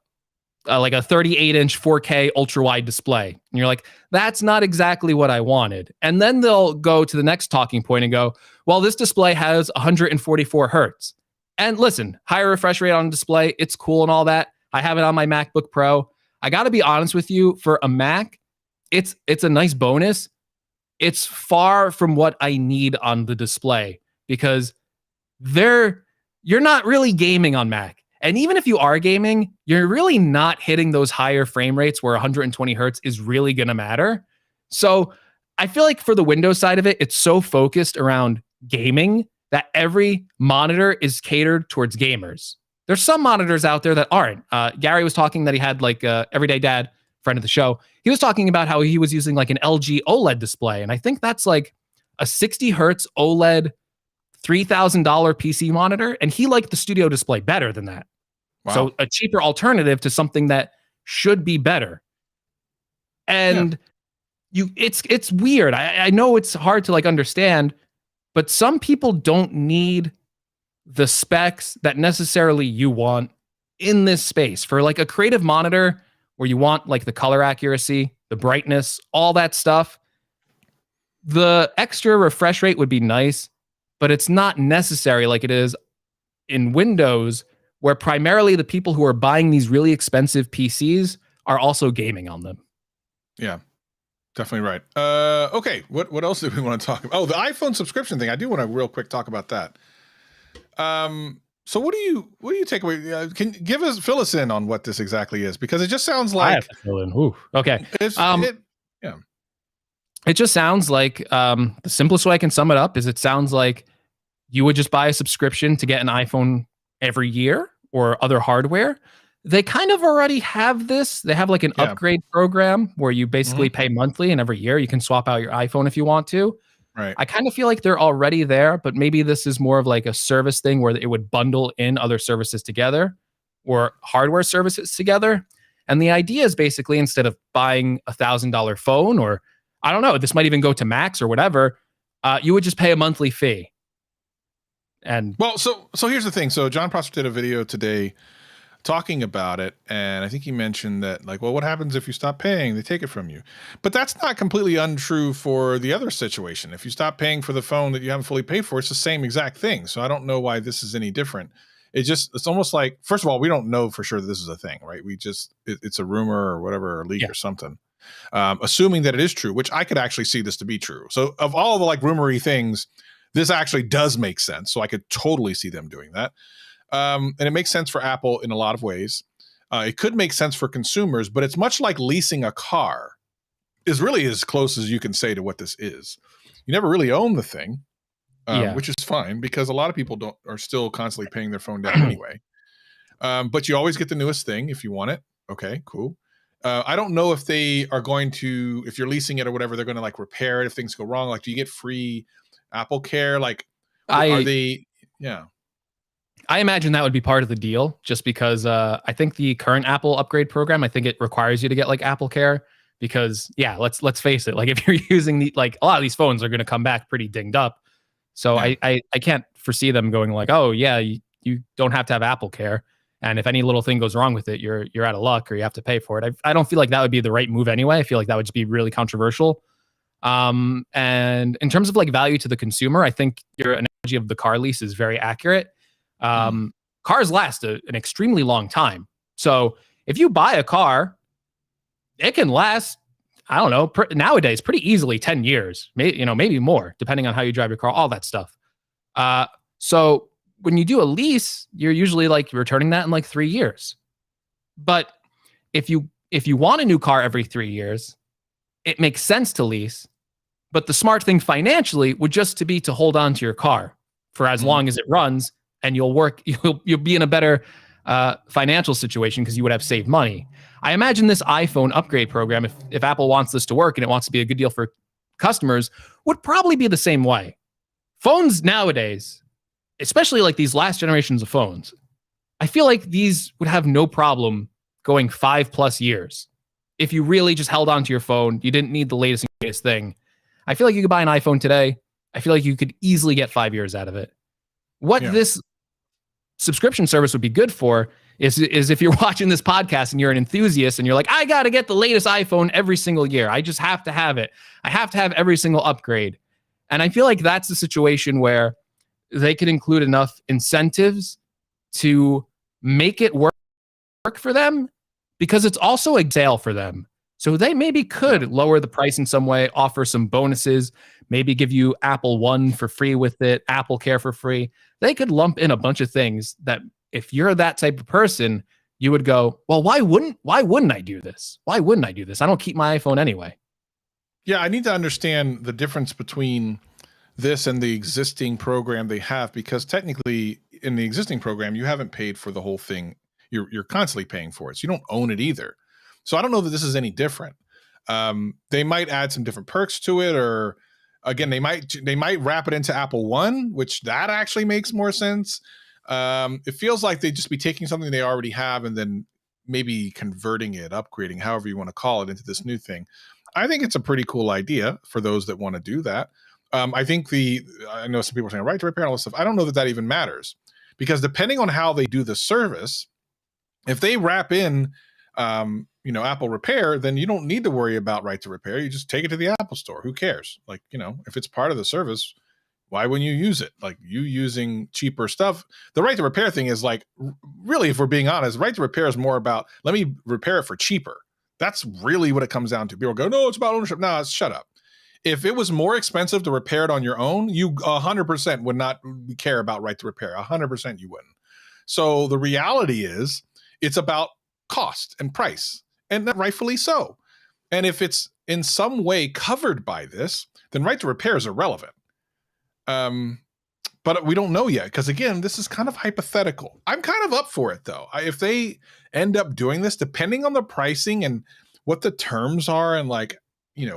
38-inch 4K ultra wide display. And you're like, that's not exactly what I wanted. And then they'll go to the next talking point and go, well, this display has 144 hertz. And listen, higher refresh rate on display, it's cool and all that. I have it on my MacBook Pro. I got to be honest with you, for a Mac, it's a nice bonus. It's far from what I need on the display because you're not really gaming on Mac. And even if you are gaming, you're really not hitting those higher frame rates where 120 hertz is really going to matter. So I feel like for the Windows side of it, it's so focused around gaming that every monitor is catered towards gamers. There's some monitors out there that aren't. Gary was talking that he had like Everyday Dad, friend of the show. He was talking about how he was using like an LG OLED display. And I think that's like a 60 hertz OLED $3,000 PC monitor. And he liked the studio display better than that. Wow. So a cheaper alternative to something that should be better. And it's weird. I know it's hard to like understand, but some people don't need the specs that necessarily you want in this space. For like a creative monitor where you want like the color accuracy, the brightness, all that stuff, the extra refresh rate would be nice, but it's not necessary like it is in Windows, where primarily the people who are buying these really expensive PCs are also gaming on them. Yeah, definitely right. Okay, what else do we want to talk about? Oh, the iPhone subscription thing. I do want to real quick talk about that. So what do you take away? Can fill us in on what this exactly is? Because it just sounds like I have to fill in. Ooh. Okay. It just sounds like the simplest way I can sum it up is it sounds like you would just buy a subscription to get an iPhone every year or other hardware. They kind of already have this. They have like an upgrade program where you basically pay monthly, and every year you can swap out your iPhone if you want to. Right. I kind of feel like they're already there, but maybe this is more of like a service thing where it would bundle in other services together or hardware services together. And the idea is basically instead of buying $1,000 phone, or I don't know, this might even go to Max or whatever, you would just pay a monthly fee. And well, so here's the thing. So John Prosser did a video today talking about it, and I think he mentioned that like, well, what happens if you stop paying? They take it from you. But that's not completely untrue for the other situation. If you stop paying for the phone that you haven't fully paid for, it's the same exact thing. So I don't know why this is any different. It's almost like, first of all, we don't know for sure that this is a thing, right? It's a rumor or whatever, or leak or something. Assuming that it is true, which I could actually see this to be true. So of all the like rumory things, this actually does make sense. So I could totally see them doing that. And it makes sense for Apple in a lot of ways. It could make sense for consumers, but it's much like leasing a car is really as close as you can say to what this is. You never really own the thing, which is fine because a lot of people are still constantly paying their phone down anyway. But you always get the newest thing if you want it. Okay, cool. I don't know if they are going to, if you're leasing it or whatever, they're going to like repair it if things go wrong. Like, do you get free Apple Care? Like, are they? Yeah. I imagine that would be part of the deal, just because I think the current Apple upgrade program, I think it requires you to get like Apple Care because let's face it, like if you're using a lot of these phones are going to come back pretty dinged up. So I can't foresee them going like, oh yeah, you don't have to have Apple Care. And if any little thing goes wrong with it, you're out of luck or you have to pay for it. I don't feel like that would be the right move anyway. I feel like that would just be really controversial. And in terms of like value to the consumer, I think your analogy of the car lease is very accurate. Cars last an extremely long time. So if you buy a car, it can last, I don't know, nowadays pretty easily 10 years, maybe more, depending on how you drive your car, all that stuff. So when you do a lease, you're usually like returning that in like 3 years. But if you want a new car every 3 years, it makes sense to lease. But the smart thing financially would just to be to hold on to your car for as long as it runs, and you'll be in a better financial situation because you would have saved money. I imagine this iPhone upgrade program, if Apple wants this to work and it wants to be a good deal for customers, would probably be the same way. Phones nowadays, especially like these last generations of phones, I feel like these would have no problem going 5+ years. If you really just held on to your phone, you didn't need the latest and greatest thing. I feel like you could buy an iPhone today, I feel like you could easily get 5 years out of it. What this subscription service would be good for is if you're watching this podcast and you're an enthusiast and you're like, I got to get the latest iPhone every single year. I just have to have it. I have to have every single upgrade. And I feel like that's a situation where they could include enough incentives to make it work for them, because it's also a sale for them. So they maybe could lower the price in some way, offer some bonuses, maybe give you Apple One for free with it, Apple Care for free. They could lump in a bunch of things that if you're that type of person, you would go, well, why wouldn't I do this? Why wouldn't I do this? I don't keep my iPhone anyway. Yeah, I need to understand the difference between this and the existing program they have, because technically in the existing program, you haven't paid for the whole thing. You're constantly paying for it. So you don't own it either. So I don't know that this is any different. They might add some different perks to it, or again, they might wrap it into Apple One, which that actually makes more sense. It feels like they'd just be taking something they already have and then maybe converting it, upgrading, however you want to call it, into this new thing. I think it's a pretty cool idea for those that want to do that. I think I know some people are saying right to repair and all this stuff. I don't know that even matters, because depending on how they do the service, if they wrap in, Apple Repair, then you don't need to worry about right to repair. You just take it to the Apple Store. Who cares? Like, if it's part of the service, why wouldn't you use it? Like, you using cheaper stuff. The right to repair thing is like, really, if we're being honest, right to repair is more about, let me repair it for cheaper. That's really what it comes down to. People go, no, it's about ownership. No, shut up. If it was more expensive to repair it on your own, you 100% would not care about right to repair. 100% you wouldn't. So the reality is, it's about cost and price, and rightfully so. And if it's in some way covered by this, then right to repair is irrelevant. But we don't know yet, because again, this is kind of hypothetical. I'm kind of up for it though. If they end up doing this, depending on the pricing and what the terms are, and like,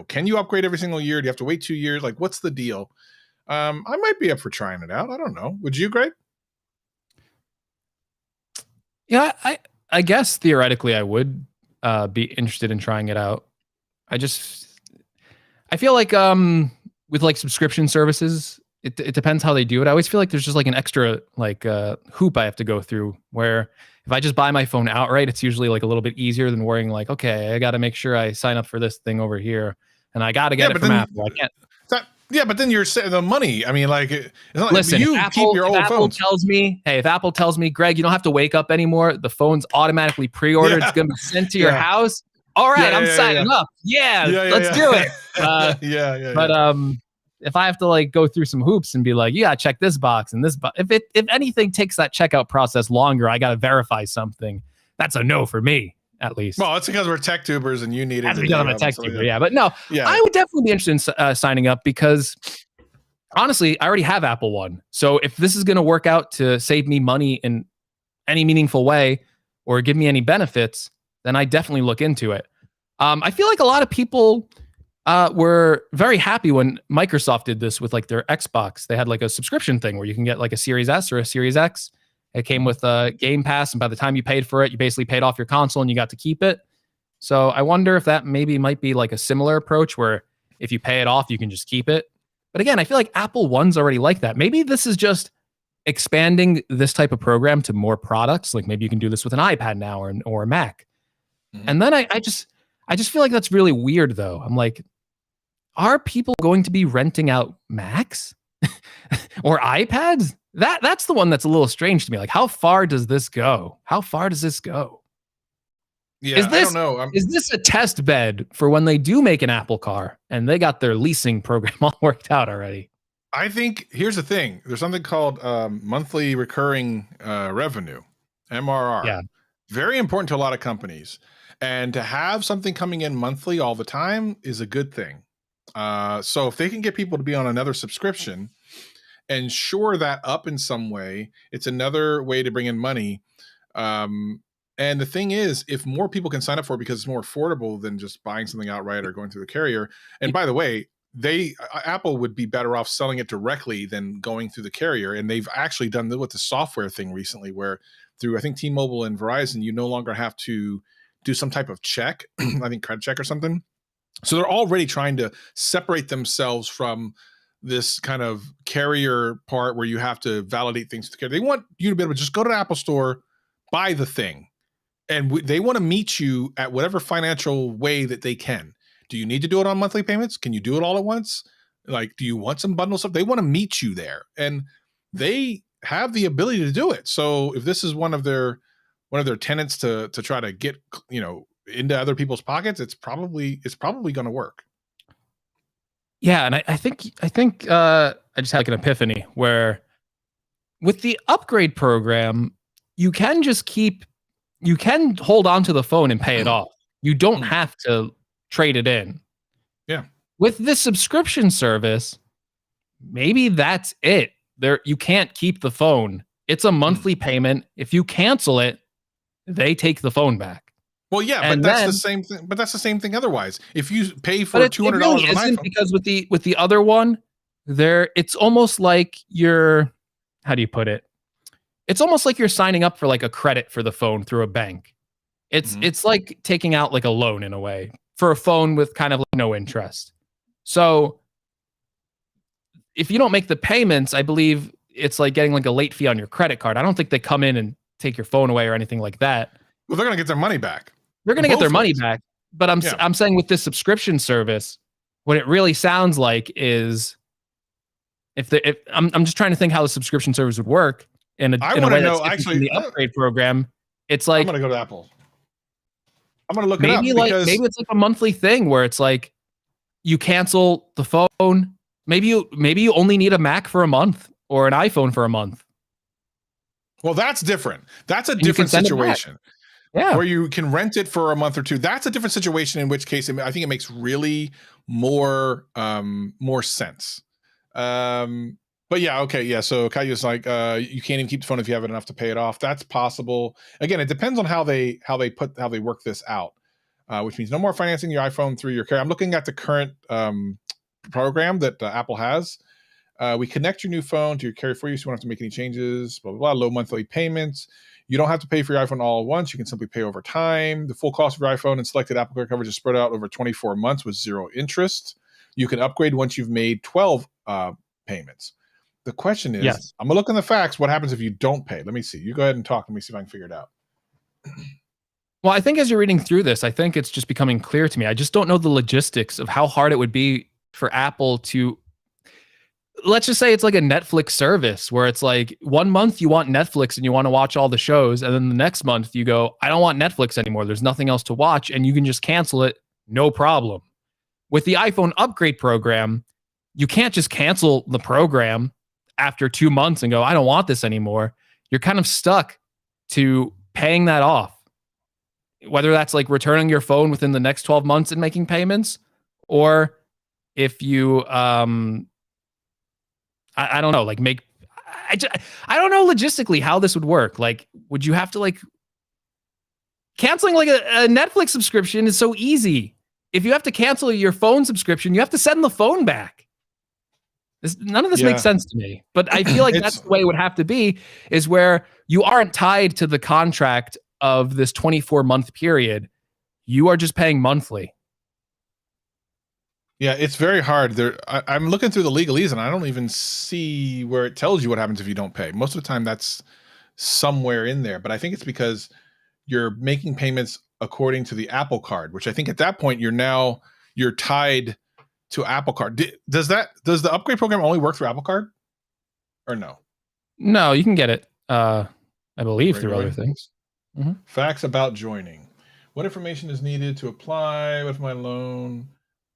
can you upgrade every single year? Do you have to wait 2 years? Like, what's the deal? I might be up for trying it out. I don't know. Would you, Greg? Yeah, I guess theoretically I would be interested in trying it out. I feel like with like subscription services, it depends how they do it. I always feel like there's just like an extra like hoop I have to go through, where if I just buy my phone outright, it's usually like a little bit easier than worrying like, okay, I got to make sure I sign up for this thing over here, and I got to get it from Apple. I can't. Yeah, but then you're the money. I mean, like, it's not listen. Like you keep your old phones. If Apple tells me, Greg, you don't have to wake up anymore. The phone's automatically pre-ordered. Yeah. It's going to be sent to your house. All right, I'm signing up. Let's do it. But if I have to like go through some hoops and be like, yeah, check this box and this box, if anything takes that checkout process longer, I got to verify something. That's a no for me, at least. Well, it's because we're tech tubers and you need it. That's because I'm a tech tuber, yeah. But no, I would definitely be interested in signing up, because honestly, I already have Apple One. So if this is going to work out to save me money in any meaningful way or give me any benefits, then I definitely look into it. I feel like a lot of people were very happy when Microsoft did this with like their Xbox. They had like a subscription thing where you can get like a Series S or a Series X. It came with a Game Pass, and by the time you paid for it, you basically paid off your console and you got to keep it. So I wonder if that maybe might be like a similar approach, where if you pay it off, you can just keep it. But again, I feel like Apple One's already like that. Maybe this is just expanding this type of program to more products. Like maybe you can do this with an iPad now or a Mac. Mm-hmm. And then I just feel like that's really weird though. I'm like, are people going to be renting out Macs or iPads? That's the one that's a little strange to me. Like, how far does this go? How far does this go? Yeah, I don't know. Is this a test bed for when they do make an Apple car and they got their leasing program all worked out already? I think here's the thing. There's something called monthly recurring revenue, MRR. Yeah. Very important to a lot of companies. And to have something coming in monthly all the time is a good thing. So if they can get people to be on another subscription and shore that up in some way, it's another way to bring in money. And the thing is, if more people can sign up for it because it's more affordable than just buying something outright or going through the carrier. And by the way, Apple would be better off selling it directly than going through the carrier. And they've actually done with the software thing recently, where through, I think, T-Mobile and Verizon, you no longer have to do some type of check, I think credit check or something. So they're already trying to separate themselves from this kind of carrier part where you have to validate things with the carrier. They want you to be able to just go to the Apple Store, buy the thing, and they want to meet you at whatever financial way that they can. Do you need to do it on monthly payments? Can you do it all at once? Like, do you want some bundle stuff? They want to meet you there, and they have the ability to do it. So if this is one of their tenets to try to get, you know, into other people's pockets, it's probably going to work. Yeah, and I think I just had like an epiphany where with the upgrade program, you can hold on to the phone and pay it off. You don't have to trade it in. Yeah. With this subscription service, maybe that's it. You can't keep the phone. It's a monthly payment. If you cancel it, they take the phone back. Well, yeah, And but that's then- the same thing. But that's the same thing otherwise. If you pay for But it $200 really on an isn't, iPhone, because with the other one, it's almost like you're, how do you put it? It's almost like you're signing up for like a credit for the phone through a bank. It's like taking out like a loan in a way for a phone with kind of like no interest. So if you don't make the payments, I believe it's like getting like a late fee on your credit card. I don't think they come in and take your phone away or anything like that. well, they're going to get their money back. They're going to get their Both money ways. back. But I'm saying with this subscription service, what it really sounds like is if I'm just trying to think how the subscription service would work in a I way wanna that's know, different actually, from the upgrade program. It's like I'm going to go to Apple. I'm going to look it up maybe because maybe it's like a monthly thing where it's like you cancel the phone. Maybe you only need a Mac for a month or an iPhone for a month. well, that's different. That's a you can different send it back. situation. Yeah. Where you can rent it for a month or two. That's a different situation, in which case I think it makes really more sense. But yeah, okay, yeah. So Kayu's like, you can't even keep the phone if you have it enough to pay it off. That's possible. Again, it depends on how they work this out. Which means no more financing your iPhone through your carrier. I'm looking at the current program that Apple has. We connect your new phone to your carrier for you, so you don't have to make any changes. Blah blah blah. Low monthly payments. You don't have to pay for your iPhone all at once. You can simply pay over time. The full cost of your iPhone and selected Apple Care coverage is spread out over 24 months with zero interest. You can upgrade once you've made 12 payments. The question is, Yes. I'm going to look in the facts. What happens if you don't pay? Let me see. You go ahead and talk. Let me see if I can figure it out. Well, I think as you're reading through this, I think it's just becoming clear to me. I just don't know the logistics of how hard it would be for Apple to, let's just say it's like a Netflix service where it's like 1 month you want Netflix and you want to watch all the shows. And then the next month you go, I don't want Netflix anymore. There's nothing else to watch. And you can just cancel it. No problem. With the iPhone upgrade program, you can't just cancel the program after 2 months and go, I don't want this anymore. You're kind of stuck to paying that off. Whether that's like returning your phone within the next 12 months and making payments, or if you, I don't know, like I don't know logistically how this would work. Like, would you have to like canceling like a Netflix subscription is so easy. If you have to cancel your phone subscription, you have to send the phone back. None of this makes sense to me, but I feel like that's the way it would have to be, is where you aren't tied to the contract of this 24-month period. You are just paying monthly. Yeah, it's very hard. I'm looking through the legalese and I don't even see where it tells you what happens if you don't pay. Most of the time that's somewhere in there, but I think it's because you're making payments according to the Apple Card, which I think at that point you're tied to Apple Card. Does the upgrade program only work through Apple Card or no? No, you can get it, I believe, Right through away. other things. Mm-hmm. Facts about joining. What information is needed to apply? What's my loan?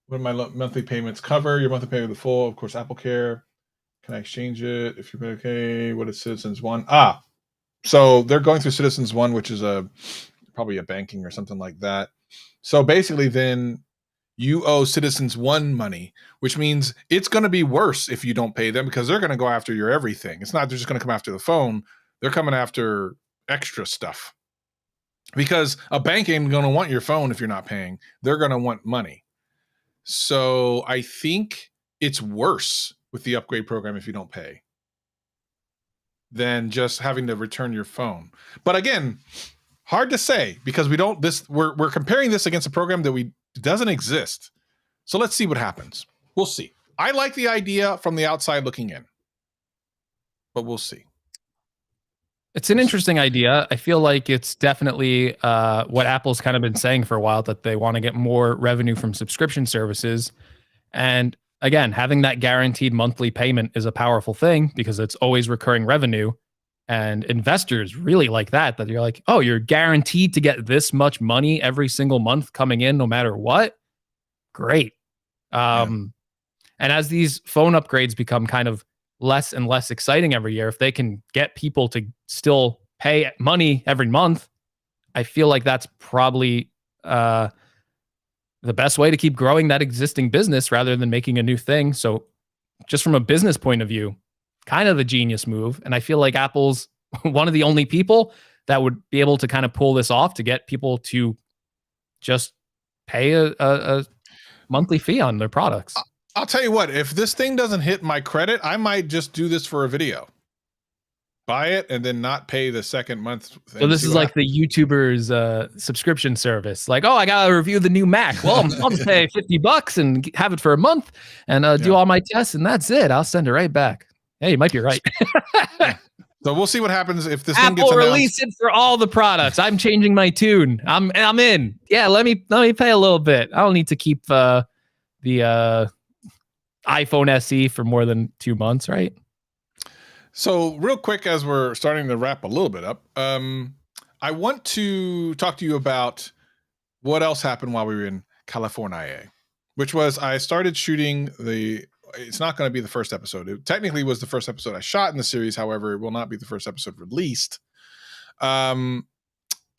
What do my monthly payments cover? Your monthly payment the full, of course, Apple Care. Can I exchange it? If you're okay, what is Citizens One? So they're going through Citizens One, which is probably a banking or something like that. So basically then you owe Citizens One money, which means it's going to be worse if you don't pay them, because they're going to go after your everything. It's not they're just going to come after the phone. They're coming after extra stuff. Because a bank ain't going to want your phone if you're not paying. They're going to want money. So I think it's worse with the upgrade program if you don't pay than just having to return your phone. But again, hard to say, because we're comparing this against a program that doesn't exist. So let's see what happens. We'll see. I like the idea from the outside looking in, but we'll see. It's an interesting idea. I feel like it's definitely what Apple's kind of been saying for a while, that they want to get more revenue from subscription services. And again, having that guaranteed monthly payment is a powerful thing because it's always recurring revenue. And investors really like that you're like, oh, you're guaranteed to get this much money every single month coming in no matter what. Great. And as these phone upgrades become kind of less and less exciting every year, if they can get people to still pay money every month, I feel like that's probably the best way to keep growing that existing business rather than making a new thing. So just from a business point of view, kind of a genius move. And I feel like Apple's one of the only people that would be able to kind of pull this off to get people to just pay a monthly fee on their products. I'll tell you what, if this thing doesn't hit my credit, I might just do this for a video. Buy it and then not pay the second month. So this is like the YouTuber's subscription service. Like, oh, I got to review the new Mac. Well, I'll just pay $50 and have it for a month and do all my tests, and that's it. I'll send it right back. Hey, you might be right. So we'll see what happens if this Apple thing gets announced. Release it for all the products. I'm changing my tune. I'm in. Yeah, let me pay a little bit. I don't need to keep the iPhone SE for more than 2 months, right? So real quick, as we're starting to wrap a little bit up, I want to talk to you about what else happened while we were in California, which was I started shooting it's not going to be the first episode. It technically was the first episode I shot in the series. However, it will not be the first episode released of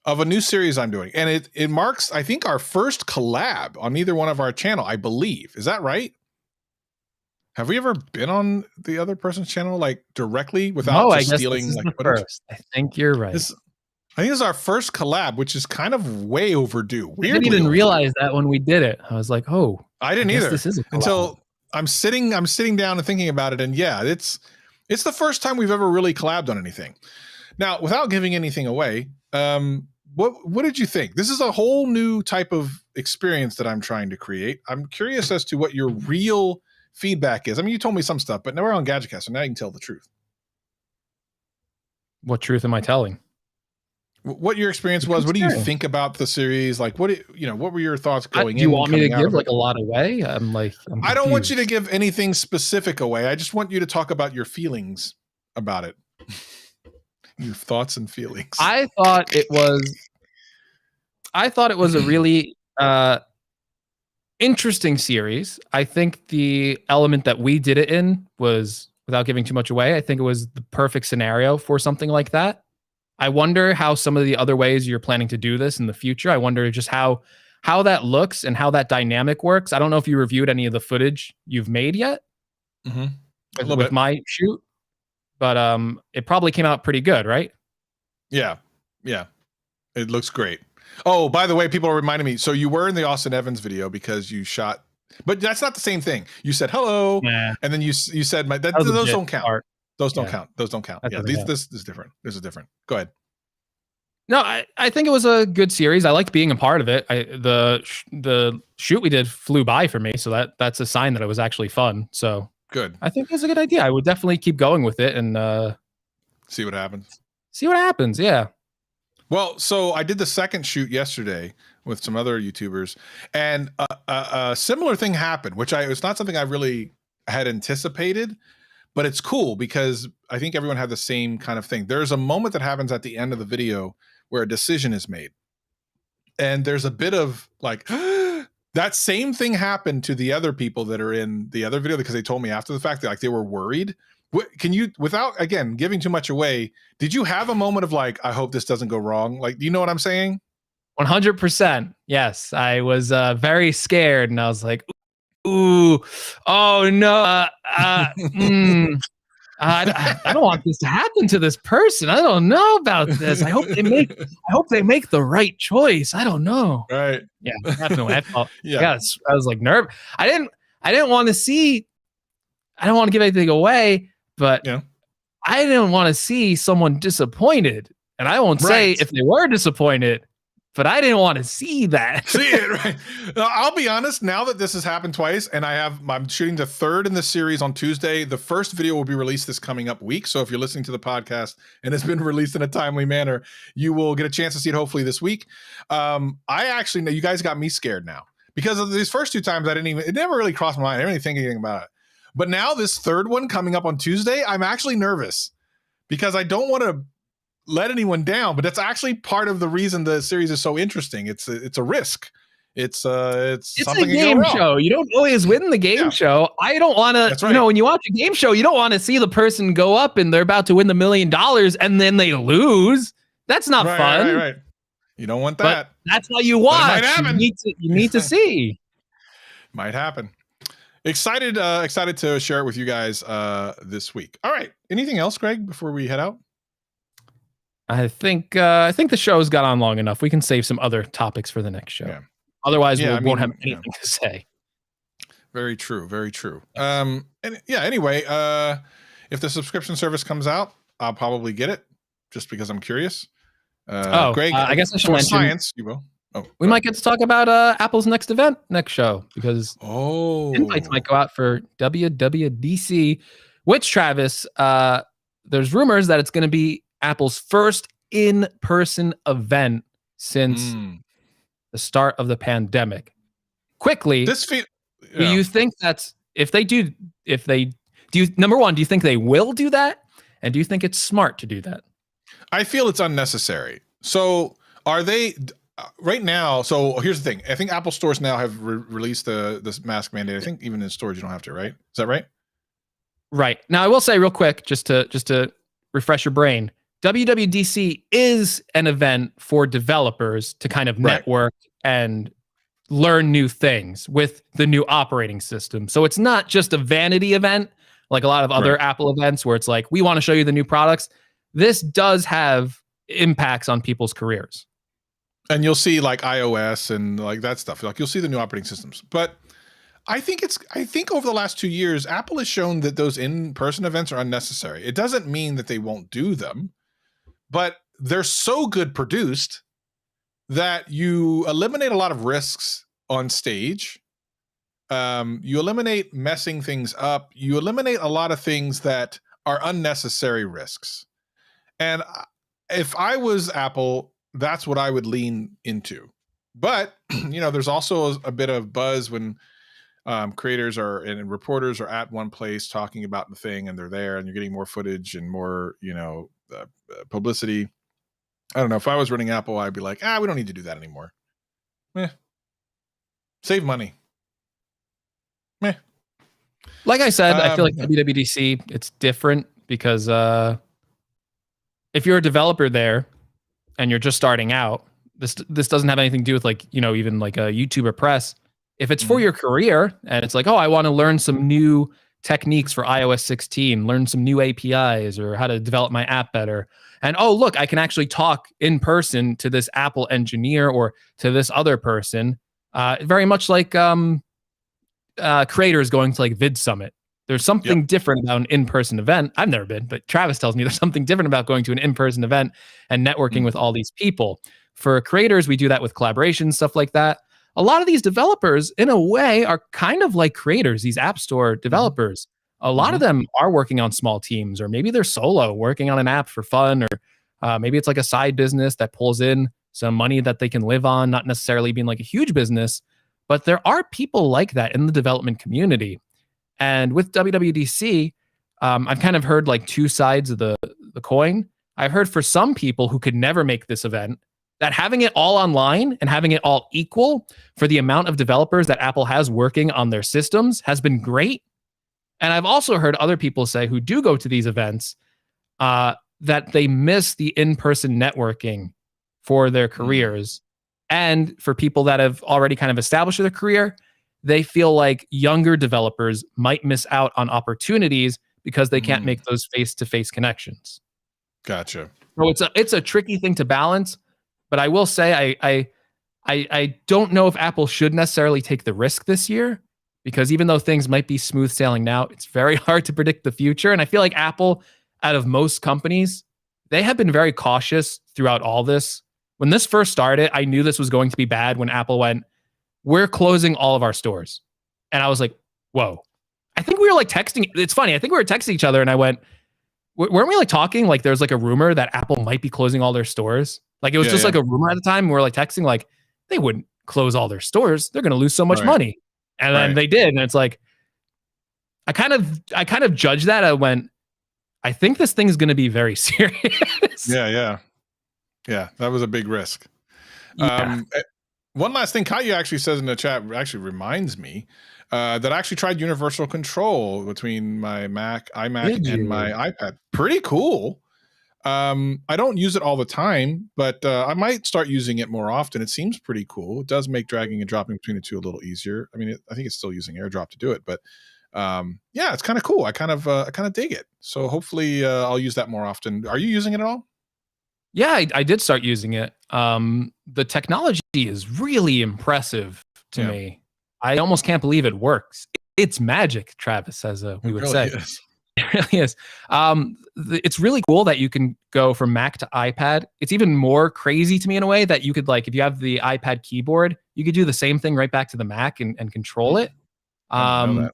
a new series I'm doing. And it marks, I think, our first collab on either one of our channel, I believe. Is that right? Have we ever been on the other person's channel like directly without just stealing like footage? First. I think you're right. I think it's our first collab, which is kind of way overdue. I didn't even realize that when we did it. I was like, oh, I didn't either this is until I'm sitting down and thinking about it. And yeah, it's the first time we've ever really collabed on anything. Now, without giving anything away, what did you think? This is a whole new type of experience that I'm trying to create. I'm curious as to what your real feedback is. I mean, you told me some stuff, but now we're on GadgetCast, so now you can tell the truth. What truth am I telling? What your experience was? What do you think about the series? Like, what were your thoughts going in? Do you want me to give like a lot away? I don't want you to give anything specific away. I just want you to talk about your feelings about it. Your thoughts and feelings. I thought it was a really interesting series. I think the element that we did it in was, without giving too much away, I think it was the perfect scenario for something like that. I wonder how some of the other ways you're planning to do this in the future. I wonder just how that looks and how that dynamic works. I don't know if you reviewed any of the footage you've made yet with my shoot, but it probably came out pretty good, right? Yeah. It looks great. Oh, by the way, people are reminding me. So you were in the Austin Evans video because you shot, but that's not the same thing. You said hello, and then you said those don't count. Those don't count. Those don't count. Yeah, this is different. This is different. Go ahead. No, I think it was a good series. I liked being a part of it. The shoot we did flew by for me, so that's a sign that it was actually fun. So good. I think it's a good idea. I would definitely keep going with it and see what happens. Yeah. Well, so I did the second shoot yesterday with some other YouTubers, and a similar thing happened, which it's not something I really had anticipated. But it's cool because I think everyone had the same kind of thing. There's a moment that happens at the end of the video where a decision is made. And there's a bit of like, that same thing happened to the other people that are in the other video because they told me after the fact that like they were worried. Can you, without, again, giving too much away, did you have a moment of like, I hope this doesn't go wrong? Like, do you know what I'm saying? 100%. Yes. I was very scared and I was like, ooh, oh no, I don't want this to happen to this person. I don't know about this. I hope they make the right choice. I don't know. Right. Yeah, definitely. I felt, I was like nervous. I didn't want to see, I don't want to give anything away, but I didn't want to see someone disappointed. And I won't say if they were disappointed, but I didn't want to see that. See it, right? I'll be honest. Now that this has happened twice, and I'm shooting the third in the series on Tuesday. The first video will be released this coming up week. So if you're listening to the podcast and it's been released in a timely manner, you will get a chance to see it hopefully this week. I actually know you guys got me scared now because of these first two times. It never really crossed my mind. I didn't even think anything about it. But now this third one coming up on Tuesday, I'm actually nervous because I don't want to let anyone down, but that's actually part of the reason the series is so interesting. It's a risk. It's something a game show. You don't always win the game show. I don't want to, right. When you watch a game show, you don't want to see the person go up and they're about to win the $1 million and then they lose. That's not fun. Right. You don't want that. But that's how you watch. You need to see. Might happen. Excited to share it with you guys this week. All right. Anything else, Greg, before we head out? I think the show's got on long enough. We can save some other topics for the next show. Yeah. Otherwise, we won't have anything to say. Very true. Very true. Anyway, if the subscription service comes out, I'll probably get it just because I'm curious. Greg, I guess I should mention science. You will. We might get to talk about Apple's next event next show because invites might go out for WWDC, which Travis, there's rumors that it's going to be Apple's first in-person event since the start of the pandemic. Quickly, do you think that's number one, do you think they will do that? And do you think it's smart to do that? I feel it's unnecessary. So are they right now? So here's the thing. I think Apple stores now have released this mask mandate. I think even in stores you don't have to, right? Is that right? Right. Now I will say real quick, just to refresh your brain, WWDC is an event for developers to kind of network and learn new things with the new operating system. So it's not just a vanity event like a lot of other Apple events where it's like, we want to show you the new products. This does have impacts on people's careers. And you'll see like iOS and like that stuff. Like you'll see the new operating systems. But I think over the last 2 years, Apple has shown that those in-person events are unnecessary. It doesn't mean that they won't do them, but they're so good produced that you eliminate a lot of risks on stage. You eliminate messing things up. You eliminate a lot of things that are unnecessary risks. And if I was Apple, that's what I would lean into. But, there's also a bit of buzz when creators and reporters are at one place talking about the thing and they're there and you're getting more footage and more, publicity. I don't know. If I was running Apple, I'd be like, we don't need to do that anymore. Save money. Like I said, I feel like WWDC, it's different because if you're a developer there and you're just starting out, this doesn't have anything to do with even like a YouTuber press. If it's for your career and it's like, I want to learn some new techniques for iOS 16, learn some new APIs or how to develop my app better. And look, I can actually talk in person to this Apple engineer or to this other person. Very much like creators going to like Vid Summit. There's something different about an in-person event. I've never been, but Travis tells me there's something different about going to an in-person event and networking with all these people. For creators, we do that with collaborations, stuff like that. A lot of these developers, in a way, are kind of like creators, these app store developers. A lot of them are working on small teams, or maybe they're solo working on an app for fun, or maybe it's like a side business that pulls in some money that they can live on, not necessarily being like a huge business. But there are people like that in the development community. And with WWDC, I've kind of heard like two sides of the coin. I've heard for some people who could never make this event, that having it all online and having it all equal for the amount of developers that Apple has working on their systems has been great. And I've also heard other people say who do go to these events that they miss the in-person networking for their careers. And for people that have already kind of established their career, they feel like younger developers might miss out on opportunities because they can't make those face-to-face connections. Gotcha. So it's a tricky thing to balance. But I will say I don't know if Apple should necessarily take the risk this year, because even though things might be smooth sailing now, it's very hard to predict the future. And I feel like Apple, out of most companies, they have been very cautious throughout all this. when this first started, I knew this was going to be bad when Apple went, we're closing all of our stores. And I was like, whoa. I think we were like texting. It's funny. I think we were texting each other and I went, weren't we like talking? Like there's like a rumor that Apple might be closing all their stores. Like it was just like a rumor at the time. We were like texting like they wouldn't close all their stores. They're going to lose so much money. And then they did. And it's like, I kind of judged that. I went, I think this thing is going to be very serious. Yeah. That was a big risk. Yeah. One last thing Kaya actually says in the chat actually reminds me that I actually tried universal control between my iMac and my iPad. Pretty cool. I don't use it all the time, but I might start using it more often. It seems pretty cool. It does make dragging and dropping between the two a little easier. I mean, I think it's still using AirDrop to do it, but yeah, it's kind of cool. I kind of dig it. So hopefully I'll use that more often. Are you using it at all? Yeah, I did start using it. The technology is really impressive to me. I almost can't believe it works. It's magic, Travis, as we would say. Is. It really is. It's really cool that you can go from Mac to iPad. It's even more crazy to me in a way that you could, like, if you have the iPad keyboard, you could do the same thing right back to the Mac and control it. I didn't know that.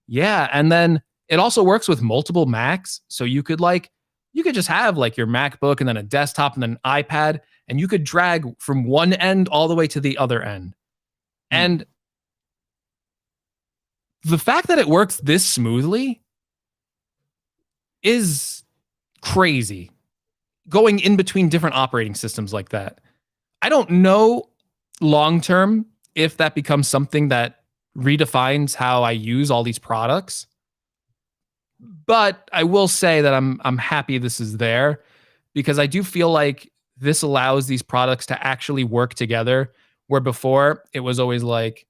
Yeah, and then it also works with multiple Macs. So you could just have like your MacBook and then a desktop and then an iPad, and you could drag from one end all the way to the other end. And the fact that it works this smoothly is crazy. Going in between different operating systems like that. I don't know long term if that becomes something that redefines how I use all these products. But I will say that I'm happy this is there, because I do feel like this allows these products to actually work together, where before it was always like,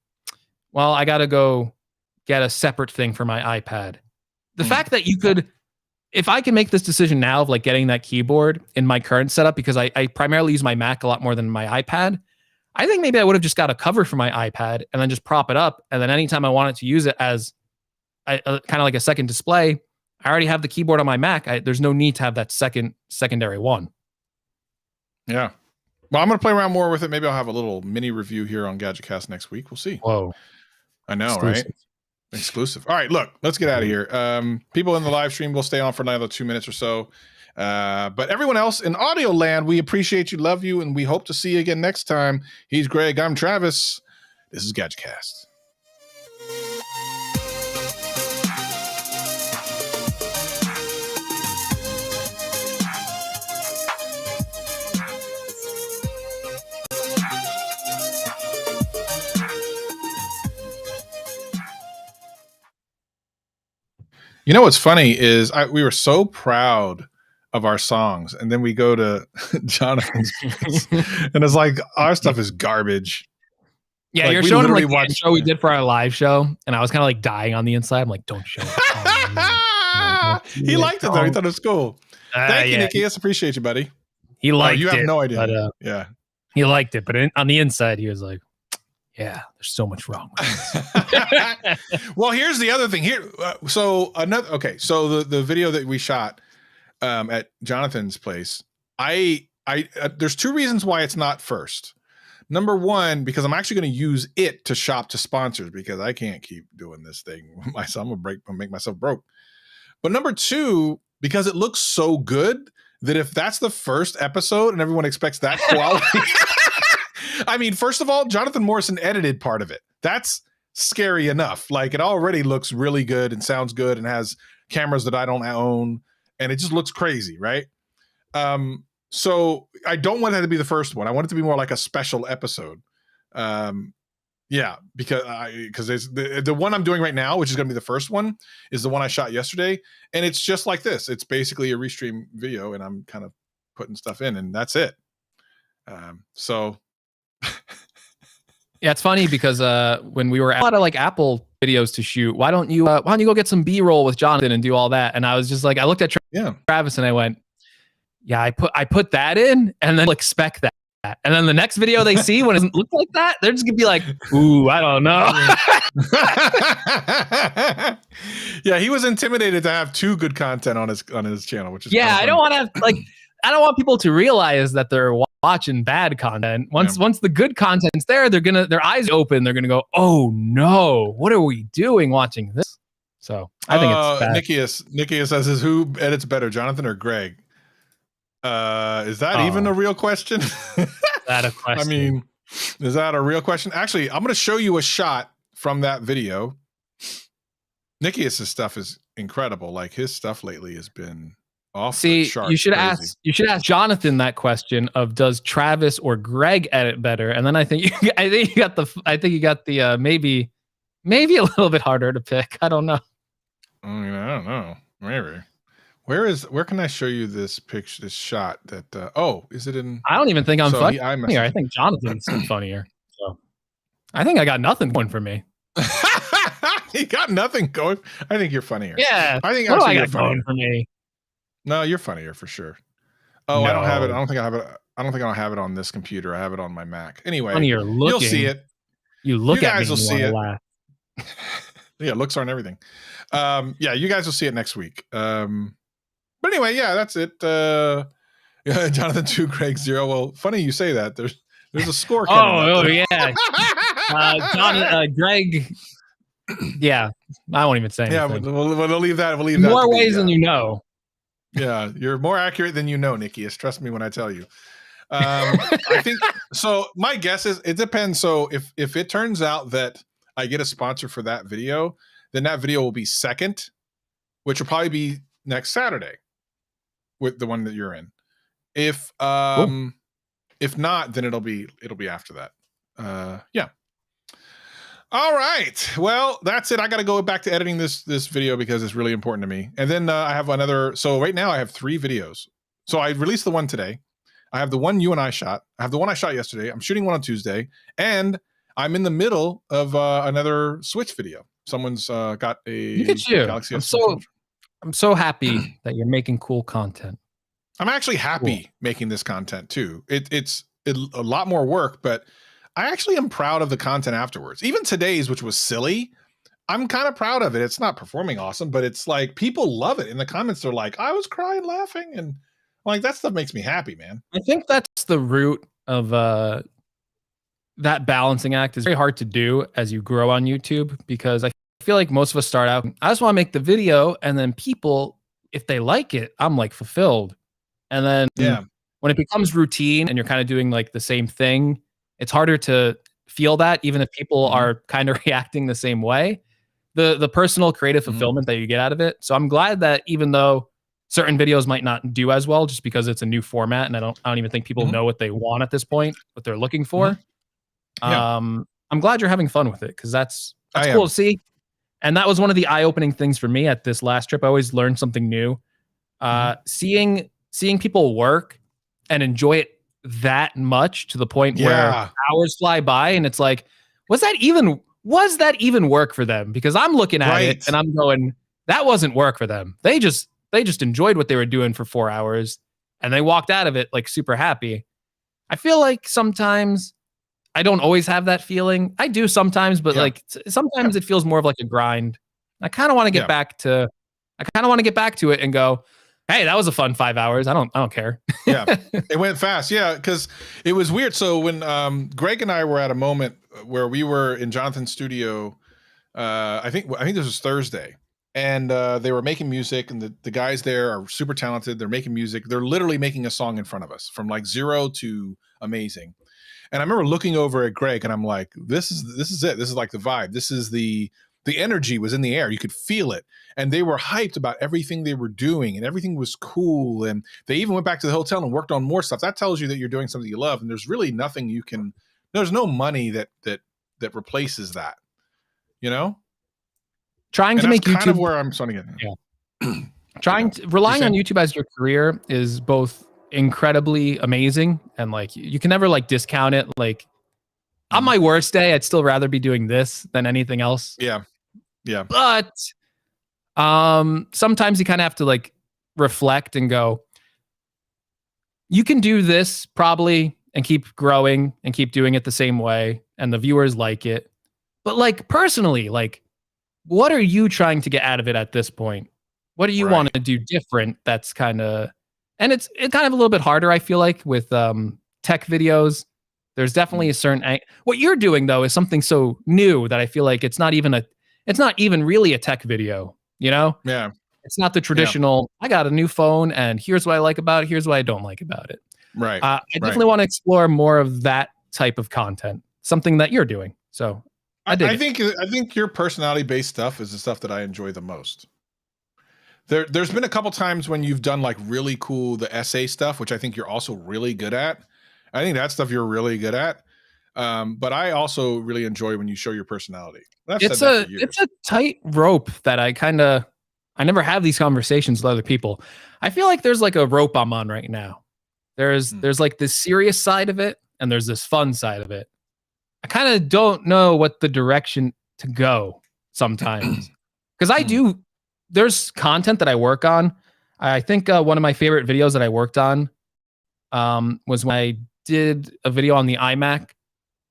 well, I got to go get a separate thing for my iPad. The fact that you could, if I can make this decision now of like getting that keyboard in my current setup, because I primarily use my Mac a lot more than my iPad, I think maybe I would have just got a cover for my iPad and then just prop it up. And then anytime I wanted to use it as kind of like a second display, I already have the keyboard on my Mac. There's no need to have that secondary one. Yeah. Well, I'm going to play around more with it. Maybe I'll have a little mini review here on GadgetCast next week. We'll see. Whoa. I know, Exclusive. right? Exclusive. All right, look, let's get out of here. People in the live stream will stay on for another 2 minutes or so. But everyone else in audio land, we appreciate you, love you, and we hope to see you again next time. He's Greg. I'm Travis. This is GadgetCast. You know what's funny is we were so proud of our songs, and then we go to Jonathan's place, and it's like our stuff is garbage. Yeah, like, you're showing him like the show we did for our live show, and I was kind of like dying on the inside. I'm like, don't show it. He liked it though. He thought it was cool. Thank you, Nikias. Appreciate you, buddy. He liked it. You have no idea. But, yeah, he liked it, but on the inside, he was like, yeah, there's so much wrong with this. Well, here's the other thing here. So the video that we shot at Jonathan's place, there's two reasons why it's not first. Number one, because I'm actually going to use it to shop to sponsors, because I can't keep doing this thing myself. I'm gonna make myself broke. But number two, because it looks so good that if that's the first episode and everyone expects that quality. I mean, first of all, Jonathan Morrison edited part of it. That's scary enough. Like, it already looks really good and sounds good and has cameras that I don't own, and it just looks crazy, right? So I don't want that to be the first one. I want it to be more like a special episode. Yeah, because there's the one I'm doing right now, which is going to be the first one, is the one I shot yesterday, and it's just like this. It's basically a restream video, and I'm kind of putting stuff in, and that's it. So. Yeah, it's funny because when we were a lot of like Apple videos to shoot, why don't you go get some B-roll with Jonathan and do all that? And I was just like, I looked at Travis and I went, yeah, I put that in, and then expect that. And then the next video they see when it doesn't look like that, they're just gonna be like, ooh, I don't know. Yeah, he was intimidated to have too good content on his channel, which is I don't want to I don't want people to realize that they're watching bad content. Once the good content's there, their eyes open. They're gonna go, oh no, what are we doing watching this? So I think it's bad. Nikias says, who edits better, Jonathan or Greg? Is that even a real question? That a question? I mean, is that a real question? Actually, I'm going to show you a shot from that video. Nikias' stuff is incredible. Like his stuff lately has been off the charts. You should ask Jonathan that question of does Travis or Greg edit better? And then I think you got the maybe a little bit harder to pick. I don't know. I don't know. Maybe. Where can I show you this picture, this shot that, is it in? I don't even think I'm funny. I think Jonathan's funnier. So I think I got nothing going for me. You got nothing going. I think you're funnier. Yeah. I think what do I you're got going for me? No, you're funnier for sure. Oh, no. I don't have it. I don't think I don't have it on this computer. I have it on my Mac. Anyway, you'll see it. You look at me. You guys will see it. Laugh. Yeah, looks aren't everything. Yeah, you guys will see it next week. But anyway, yeah, that's it. Jonathan 2, Greg 0. Well, funny you say that. There's a score coming up. Yeah. Greg. Yeah, I won't even say anything. Yeah, we'll leave that. More ways than you know. Yeah, you're more accurate than you know, Nikias. Trust me when I tell you. I think so. My guess is it depends. So if it turns out that I get a sponsor for that video, then that video will be second, which will probably be next Saturday with the one that you're in. If not, then it'll be after that. Yeah. All right. Well, that's it. I got to go back to editing this video because it's really important to me. And then I have another. So right now I have 3 videos. So I released the one today. I have the one you and I shot. I have the one I shot yesterday. I'm shooting one on Tuesday, and I'm in the middle of another Switch video. Someone's got a Look at you. Galaxy S. I'm so happy that you're making cool content. I'm actually happy making this content too. It's a lot more work, but I actually am proud of the content afterwards. Even today's, which was silly, I'm kind of proud of it. It's not performing awesome, but it's like people love it. In the comments, they're like, I was crying laughing, and like that stuff makes me happy, man. I think that's the root of that balancing act. Is very hard to do as you grow on YouTube, because I feel like most of us start out, I just want to make the video, and then people, if they like it, I'm like fulfilled. And then when it becomes routine and you're kind of doing like the same thing, it's harder to feel that, even if people are kind of reacting the same way. The personal creative fulfillment that you get out of it. So I'm glad that even though certain videos might not do as well just because it's a new format, and I don't even think people know what they want at this point, what they're looking for. I'm glad you're having fun with it, because that's cool to see. And that was one of the eye-opening things for me at this last trip. I always learned something new. Seeing people work and enjoy it that much to the point where hours fly by, and it's like, was that even work for them? Because I'm looking at it and I'm going, that wasn't work for them. They just enjoyed what they were doing for 4 hours, and they walked out of it like super happy. I feel like sometimes I don't always have that feeling. I do sometimes, but like sometimes it feels more of like a grind. I kind of want to get back to it and go, hey, that was a fun 5 hours. I don't care. Yeah, it went fast. Yeah, because it was weird. So when Greg and I were at a moment where we were in Jonathan's studio, I think this was Thursday, and they were making music, and the guys there are super talented. They're making music. They're literally making a song in front of us from like zero to amazing. And I remember looking over at Greg, and I'm like, this is it. This is like the vibe. This is the energy was in the air. You could feel it. And they were hyped about everything they were doing, and everything was cool. And they even went back to the hotel and worked on more stuff. That tells you that you're doing something you love. And there's really nothing there's no money that replaces that, you know? Trying to make YouTube kind of where I'm starting to get. Relying on YouTube as your career is both incredibly amazing, and like you can never like discount it. Like on my worst day, I'd still rather be doing this than anything else. Yeah. But sometimes you kind of have to like reflect and go, you can do this probably and keep growing and keep doing it the same way, and the viewers like it. But like personally, like what are you trying to get out of it at this point? What do you want to do different? That's kind of, and it's kind of a little bit harder, I feel like, with tech videos. There's definitely a certain what you're doing though is something so new that I feel like it's not even really a tech video, you know? Yeah. It's not the traditional, I got a new phone and here's what I like about it, here's what I don't like about it. Right. I definitely want to explore more of that type of content, something that you're doing. So I think your personality based stuff is the stuff that I enjoy the most. There's been a couple times when you've done like really cool the essay stuff, which I think you're also really good at. I think that stuff you're really good at. But I also really enjoy when you show your personality. It's a tight rope that I never have these conversations with other people. I feel like there's like a rope I'm on right now. There's like this serious side of it and there's this fun side of it. I kind of don't know what the direction to go sometimes. Because there's content that I work on. I think one of my favorite videos that I worked on was when I did a video on the iMac,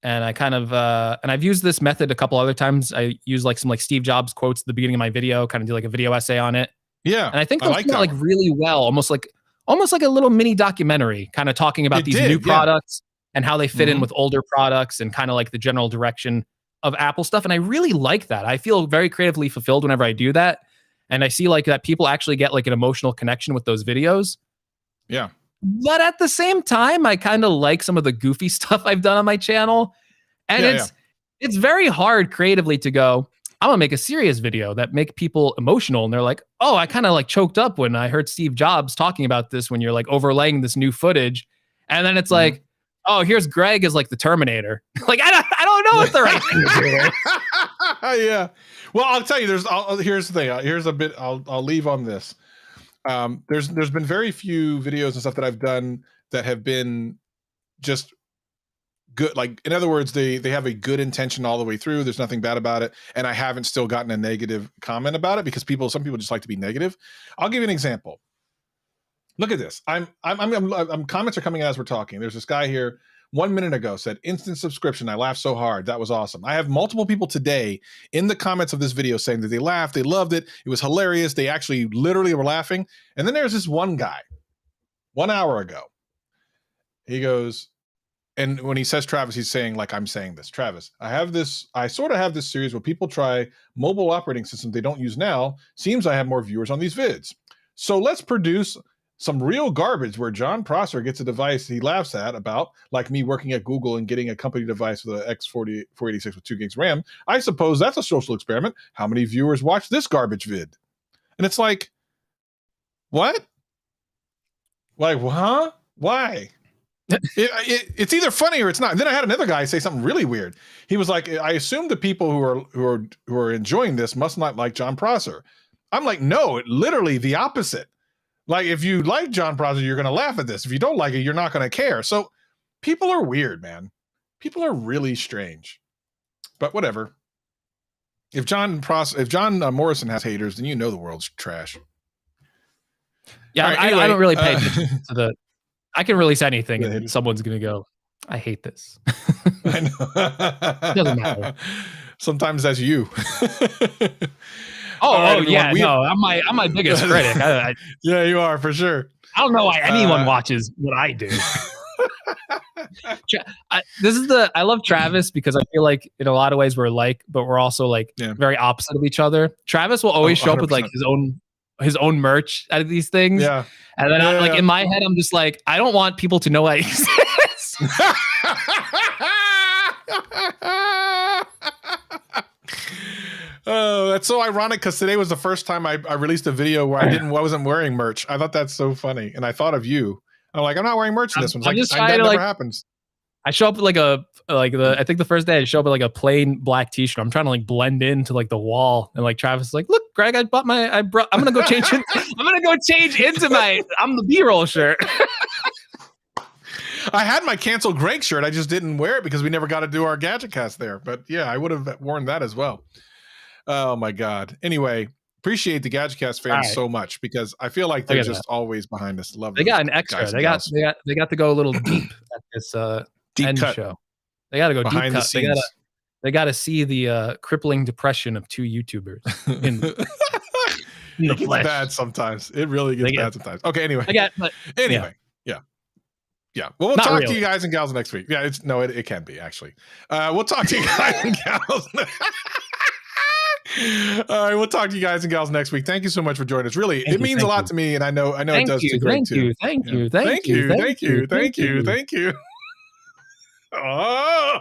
and I kind of and I've used this method a couple other times. I use like some like Steve Jobs quotes at the beginning of my video, kind of do like a video essay on it. Yeah, and I think those like really well, almost like a little mini documentary, kind of talking about these new products and how they fit in with older products and kind of like the general direction of Apple stuff. And I really like that. I feel very creatively fulfilled whenever I do that. And I see like that people actually get like an emotional connection with those videos. Yeah. But at the same time, I kind of like some of the goofy stuff I've done on my channel. And it's very hard creatively to go, I'm gonna make a serious video that make people emotional. And they're like, oh, I kind of like choked up when I heard Steve Jobs talking about this when you're like overlaying this new footage. And then it's like, oh, here's Greg as like the Terminator. Like, I don't know what the right thing to do. Yeah. Well, I'll tell you, here's the thing. Here's a bit, I'll leave on this. There's been very few videos and stuff that I've done that have been just good. Like, in other words, they have a good intention all the way through. There's nothing bad about it. And I haven't still gotten a negative comment about it because some people just like to be negative. I'll give you an example. Look at this. Comments are coming in as we're talking. There's this guy here 1 minute ago said, instant subscription. I laughed so hard. That was awesome. I have multiple people today in the comments of this video saying that they laughed. They loved it. It was hilarious. They actually literally were laughing. And then there's this one guy 1 hour ago. He goes, and when he says Travis, he's saying like, I'm saying this, Travis, I sort of have this series where people try mobile operating systems they don't use now. Seems I have more viewers on these vids. So let's produce some real garbage where John Prosser gets a device he laughs at about, like me working at Google and getting a company device with an X486 with 2 gigs RAM. I suppose that's a social experiment. How many viewers watch this garbage vid? And it's like, what? Like, huh? Why? It's either funny or it's not. And then I had another guy say something really weird. He was like, I assume the people who are enjoying this must not like John Prosser. I'm like, no, literally the opposite. Like, if you like John Prosser, you're going to laugh at this. If you don't like it, you're not going to care. So people are weird, man. People are really strange. But whatever. If John Morrison has haters, then you know the world's trash. Yeah, right, anyway, I don't really pay attention to the. I can release anything, and someone's going to go, I hate this. I know. Doesn't matter. Sometimes that's you. I'm my biggest critic. Yeah, you are for sure. I don't know why anyone watches what I do. I love Travis because I feel like in a lot of ways we're alike, but we're also like very opposite of each other. Travis will always show up with like his own merch out of these things. Yeah. And then in my head, I'm just like, I don't want people to know I exist. Oh, that's so ironic because today was the first time I released a video where I wasn't wearing merch. I thought that's so funny, and I thought of you. I'm like, I'm not wearing merch in this one. Like, that never happens. I show up with I think the first day I show up with like a plain black t-shirt. I'm trying to like blend into like the wall, and like Travis is like, look, Greg, I'm gonna go change. I'm gonna go change into I'm the B-roll shirt. I had my Cancel Greg shirt. I just didn't wear it because we never got to do our Gadget Cast there. But yeah, I would have worn that as well. Oh my God. Anyway, appreciate the Gadget Cast fans so much because I feel like they're just always behind us. Love. They got an extra. They got to go a little deep at this deep end cut show. They got to go behind deep the cut. scenes. They got to see the crippling depression of two YouTubers. It gets bad sometimes. It really gets bad sometimes. Okay. Anyway. Yeah. Yeah. Well, we'll Not talk to really. you guys and gals next week. Yeah, it can be actually. We'll talk to you guys and gals. All right, we'll talk to you guys and gals next week. Thank you so much for joining us. Really, it means a lot to me, and I know it does to Greg too. Thank Yeah. you. Thank you. Oh.